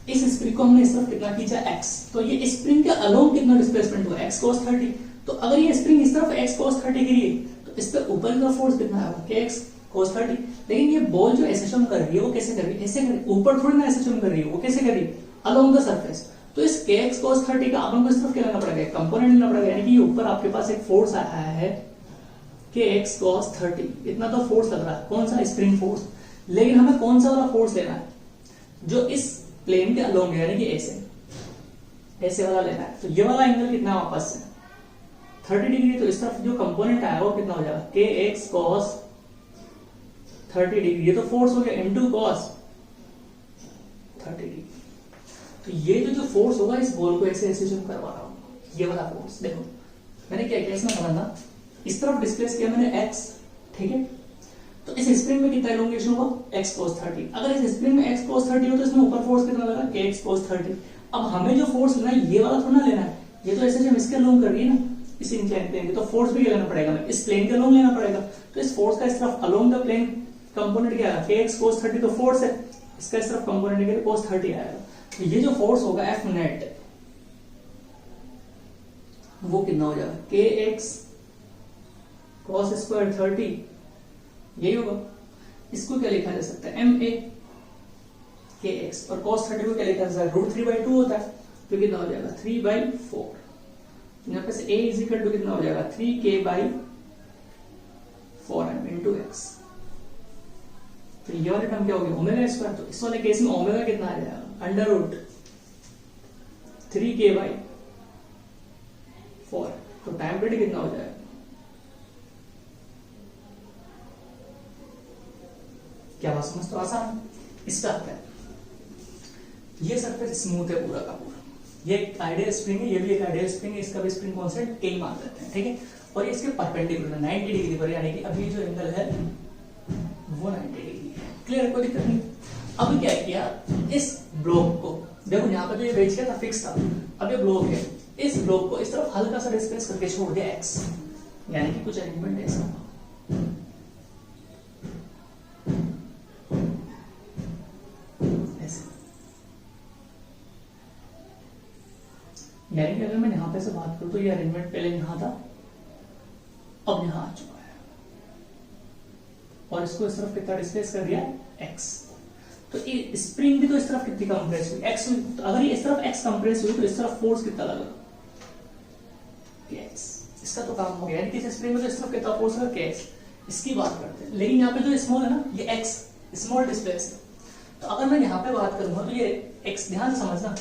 इस स्प्रिंग को हमने इस तरफ कितना खींचा x, तो ये स्प्रिंग के अलोंग कितना डिस्प्लेसमेंट हुआ x cos 30। तो अगर ये स्प्रिंग इस तरफ x cos 30 गिरी है तो इस पे ऊपर का फोर्स कितना आएगा कि x cos 30। लेकिन ये बॉल जो ऐसे जंप कर रही है वो कैसे कर रही है, ऐसे कर रही है, ऊपर थोड़ी ना ऐसे जंप कर रही है, वो कैसे कर रही है अलोंग द सरफेस। तो इस kx cos 30 का अपन को इस तरफ क्या लेना पड़ेगा, कंपोनेंट लेना पड़ेगा, यानी कि ऊपर आपके पास एक फोर्स आया है kx cos 30, इतना तो फोर्स लग रहा है, कौन सा, स्प्रिंग फोर्स। लेकिन हमें कौन सा वाला फोर्स लेना है, जो इस प्लेन के अलोंग है, यानी कि ऐसे वाला लेना है। तो ये वाला एंगल कितना वापस से 30 डिग्री, तो इस तरफ जो कंपोनेंट आया वो कितना हो जाएगा kx cos 30 डिग्री, ये तो फोर्स हो गया इनटू cos 30 डिग्री। तो ये जो फोर्स होगा इस बॉल को ऐसे ऐसे जो करवा रहा हूं, ये वाला फोर्स देखो मैंने क्या किया, इसमें समझना, इस तरफ डिस्प्लेस किया मैंने x, ठीक है, तो इस स्प्रिंग में कितना एलोंगेशन होगा x cos 30। अगर इस स्प्रिंग में x cos 30 हो तो इसमें ऊपर फोर्स कितना लगा kx cos 30। अब हमें जो फोर्स लेना है ये वाला थोड़ा लेना है, ये तो ऐसे जब इसके अलोंग कर रही है ना इस इंक्लाइन प्लेन के, तो फोर्स भी लेना पड़ेगा, हमें इस प्लेन के अलोंग लेना पड़ेगा। तो इस फोर्स का इस तरफ अलोंग द प्लेन कंपोनेंट क्या है kx cos 30, तो फोर्स है, इसका इस तरफ कंपोनेंट है cos 30 आएगा। तो ये जो फोर्स होगा F नेट वो कितना हो जाएगा kx cos स्क्वायर 30, यही होगा। इसको क्या लिखा जा सकता है ma के एक्स, और cos 30 को क्या लिखा जाए, √3/2 होता है, तो कितना हो जाएगा 3/4। यहाँ पे से a इज इक्वल टू कितना हो जाएगा 3k/4m इंटू एक्स। तो ये वाले टर्म क्या हो गया ओमेगा स्क्वायर, तो इस वाले केस में ओमेगा कितना आ जाएगा √3k/4, तो टाइम पीरियड कितना हो जाएगा, क्या बात समझ, तो आसान। इसका अर्थ है ये सरफेस स्मूथ है पूरा का पूरा, ये एक आइडियल स्प्रिंग है, ये भी एक आइडियल स्प्रिंग है, इसका भी स्प्रिंग कांस्टेंट k मान लेते हैं, ठीक है। और ये इसके परपेंडिकुलर 90 डिग्री पर, यानी कि अभी जो एंगल है वो 90 डिग्री है। क्लियर, कोई दिक्कत नहीं। अब क्या किया, इस ब्लॉक को देखो, यहाँ पे जो ये बेच गया था फिक्स था, अब ये ब्लॉक है, इस ब्लॉक को इस तरफ हल्का सा डिस्प्लेस करके छोड़ दिया x, यानी कि कुछ अरेंजमेंट ऐसा, यानी कि अगर मैं यहां पे से बात करूं तो ये अरेंजमेंट पहले यहां था, अब यहां आ चुका है, और इसको इस तरफ कितना डिस्प्लेस कर दिया x। तो ये स्प्रिंग भी तो इस तरफ कितनी कंप्रेस हुई x हुई, तो अगर ये इस तरफ x कंप्रेस हुई तो इस तरफ फोर्स कितना लगा x, इसका तो काम हो गया, यानी कि इस स्प्रिंग में तो इस तरफ कितना फोर्स लगा x, इसकी बात करते हैं। लेकिन यहाँ पे जो स्मॉल है ना, ये x स्मॉल डिस्प्लेस है, तो अगर मैं यहाँ पे बात करूंगा तो ये x, ध्यान से समझना,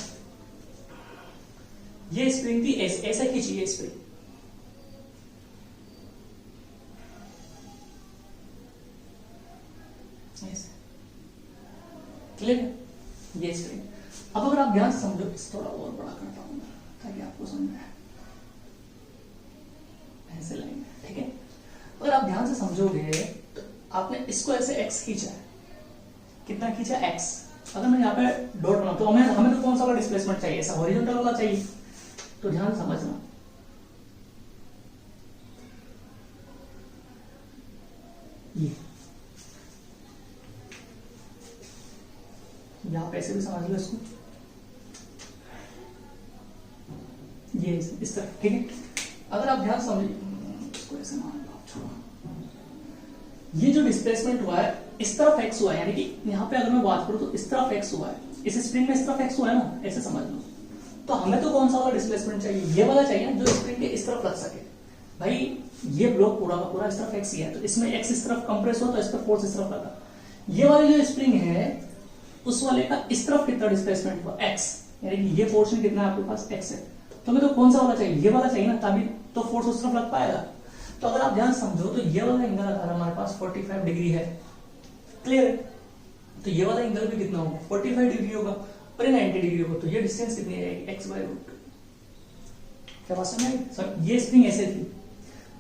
ये स्प्रिंग थी ऐसा खींचिए स्प्रिंग, क्लियर, ये स्प्रिंग। अब अगर आप ध्यान से समझो, इस थोड़ा और बड़ा करता हूं मैं ताकि आपको समझ में आए, ऐसे लाइन, ठीक है। अगर आप ध्यान से समझोगे तो आपने इसको ऐसे x खींचा है, कितना खींचा x, अगर मैं यहाँ पे डॉट बनाऊं तो हमें तो कौन सा वाला डिस्प्लेसमेंट चाहिए, ऐसा हॉरिजॉन्टल वाला चाहिए, तो ध्यान समझना, ये यहां पे ऐसे भी समझ लो इसको, ये इस तरह, ठीक है। अगर आप ध्यान समझिए, इसको ऐसे मान लो, छोड़ो, ये जो डिस्प्लेसमेंट हुआ है इस तरफ x हुआ है, यानी कि यहाँ पे अगर मैं बात करूं तो इस तरफ x हुआ है, इस स्प्रिंग में इस तरफ x हुआ है ना, ऐसे समझ लो। तो हमें तो कौन सा वाला डिस्प्लेसमेंट चाहिए, ये वाला चाहिए ना, जो स्प्रिंग के इस तरफ लग सके। भाई ये ब्लॉक पूरा का पूरा इस तरफ x ही है, तो इसमें x इस तरफ कंप्रेस हो तो इस पर फोर्स इस तरफ लगा। ये वाली जो स्प्रिंग है उस वाले का इस तरफ कितना डिस्प्लेसमेंट हुआ x, यानी कि ये पोर्शन कितना है आपके पास x है, तो हमें तो कौन सा वाला चाहिए, ये वाला चाहिए ना, तभी तो फोर्स उस तरफ लग पाएगा। तो अगर आप ध्यान समझो तो ये वाला एंगल अगर हमारे पास 45 डिग्री है, क्लियर है, तो ये वाला एंगल भी कितना होगा 45 डिग्री होगा, और 90 डिग्री होगा, तो ये डिस्टेंस कितनी आएगी x/√2। क्या बात समझ आई, ये स्प्रिंग ऐसे थी,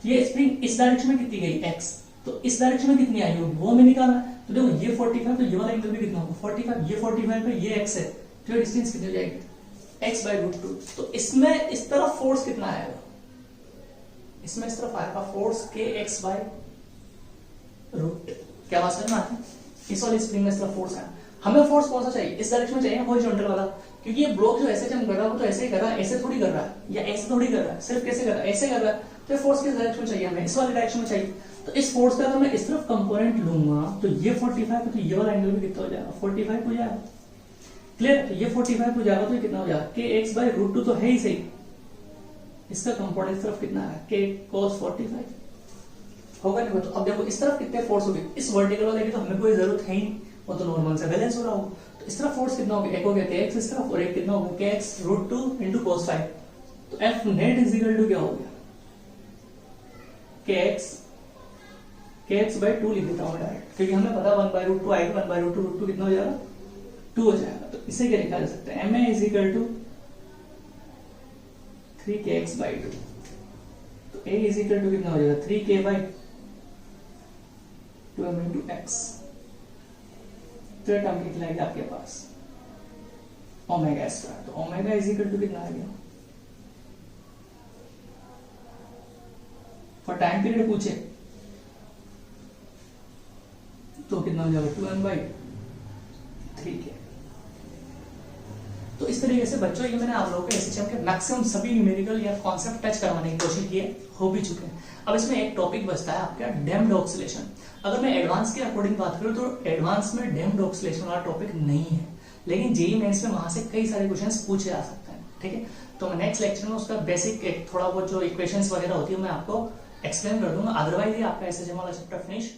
ये स्प्रिंग इस डायरेक्शन में कितनी गई x, तो इस डायरेक्शन में कितनी आई होगी वो हमें निकालना है। तो देखो ये 45, तो ये वाला एंगल भी कितना होगा 45, ये 45 पे ये x है, तो ये डिस्टेंस कितनी हो जाएगी x/√2। तो इसमें इस तरफ फोर्स कितना आएगा, इसमें इस तरफ आएगा फोर्स kx/√2। क्या बात समझ में आती है, इस वाली स्प्रिंग में इस तरफ फोर्स है, हमें फोर्स कौन सा चाहिए, इस डायरेक्शन में चाहिए ना, हॉरिजॉन्टल वाला, क्योंकि ये ब्लॉक जो ऐसे जंप कर रहा है वो तो ऐसे ही कर रहा है, ऐसे थोड़ी कर रहा है, या ऐसे थोड़ी कर रहा है, सिर्फ कैसे कर रहा है, ऐसे कर रहा है। तो फोर्स किस डायरेक्शन में चाहिए हमें, इस वाले डायरेक्शन में चाहिए। तो इस फोर्स का अगर मैं इस तरफ कंपोनेंट लूंगा तो ये 45 है, तो ये वाला एंगल भी कितना हो जाएगा 45 हो जाएगा, क्लियर। तो ये 45 हो जाएगा, तो ये कितना हो जाएगा kx/√2, तो है ही सही, इसका कंपोनेंट इस तरफ कितना है k cos 45 होगा नहीं। तो अब देखो इस तरफ कितने फोर्स होगी, इस वर्टिकल वाले की तो हमें कोई जरूरत है ही, वो तो नॉर्मल से बैलेंस हो रहा हो। तो इस तरफ फोर्स कितना हो गया, एक हो गया kx इस तरफ, और एक कितना हो गया kx/√2 इंटू cos 5। तो F net is equal to क्या हो गया kx/2 लिख देता हूं डायरेक्ट, क्योंकि हमें पता 1/√2 आएगा, 1/√2 कितना हो जाएगा 2 हो जाएगा। तो इसे क्या लिखा जा सकता है, ma is equal to 3kx/2। तो a इज इक्वल टू कितना हो जाएगा 3k/2m इंटू x। तो टर्म कितना आएगा आपके पास ओमेगा स्क्वायर। तो ओमेगा इज इक्वल टू कितना आ गया, फॉर टाइम पीरियड पूछे तो कितना हो जाएगा 2m/3k। तो इस तरीके से बच्चों ये मैंने आप लोगों को एसएचएम के मैक्सिमम सभी न्यूमेरिकल या कॉन्सेप्ट टच करवाने की कोशिश की है, हो भी चुके हैं। अब इसमें एक टॉपिक बचता है आपका डैम्प्ड ऑक्सीलेशन। अगर मैं एडवांस के अकॉर्डिंग बात करूं तो एडवांस में डैम्प्ड ऑक्सीलेशन वाला टॉपिक नहीं है, लेकिन जेई मेंस में वहां से कई सारे क्वेश्चंस पूछे जा सकते हैं, ठीक है। तो मैं नेक्स्ट लेक्चर में उसका बेसिक एक थोड़ा बहुत जो इक्वेशंस वगैरह होती है मैं आपको एक्सप्लेन कर दूंगा। अदरवाइज ये आपका एसएचएमएल चैप्टर फिनिश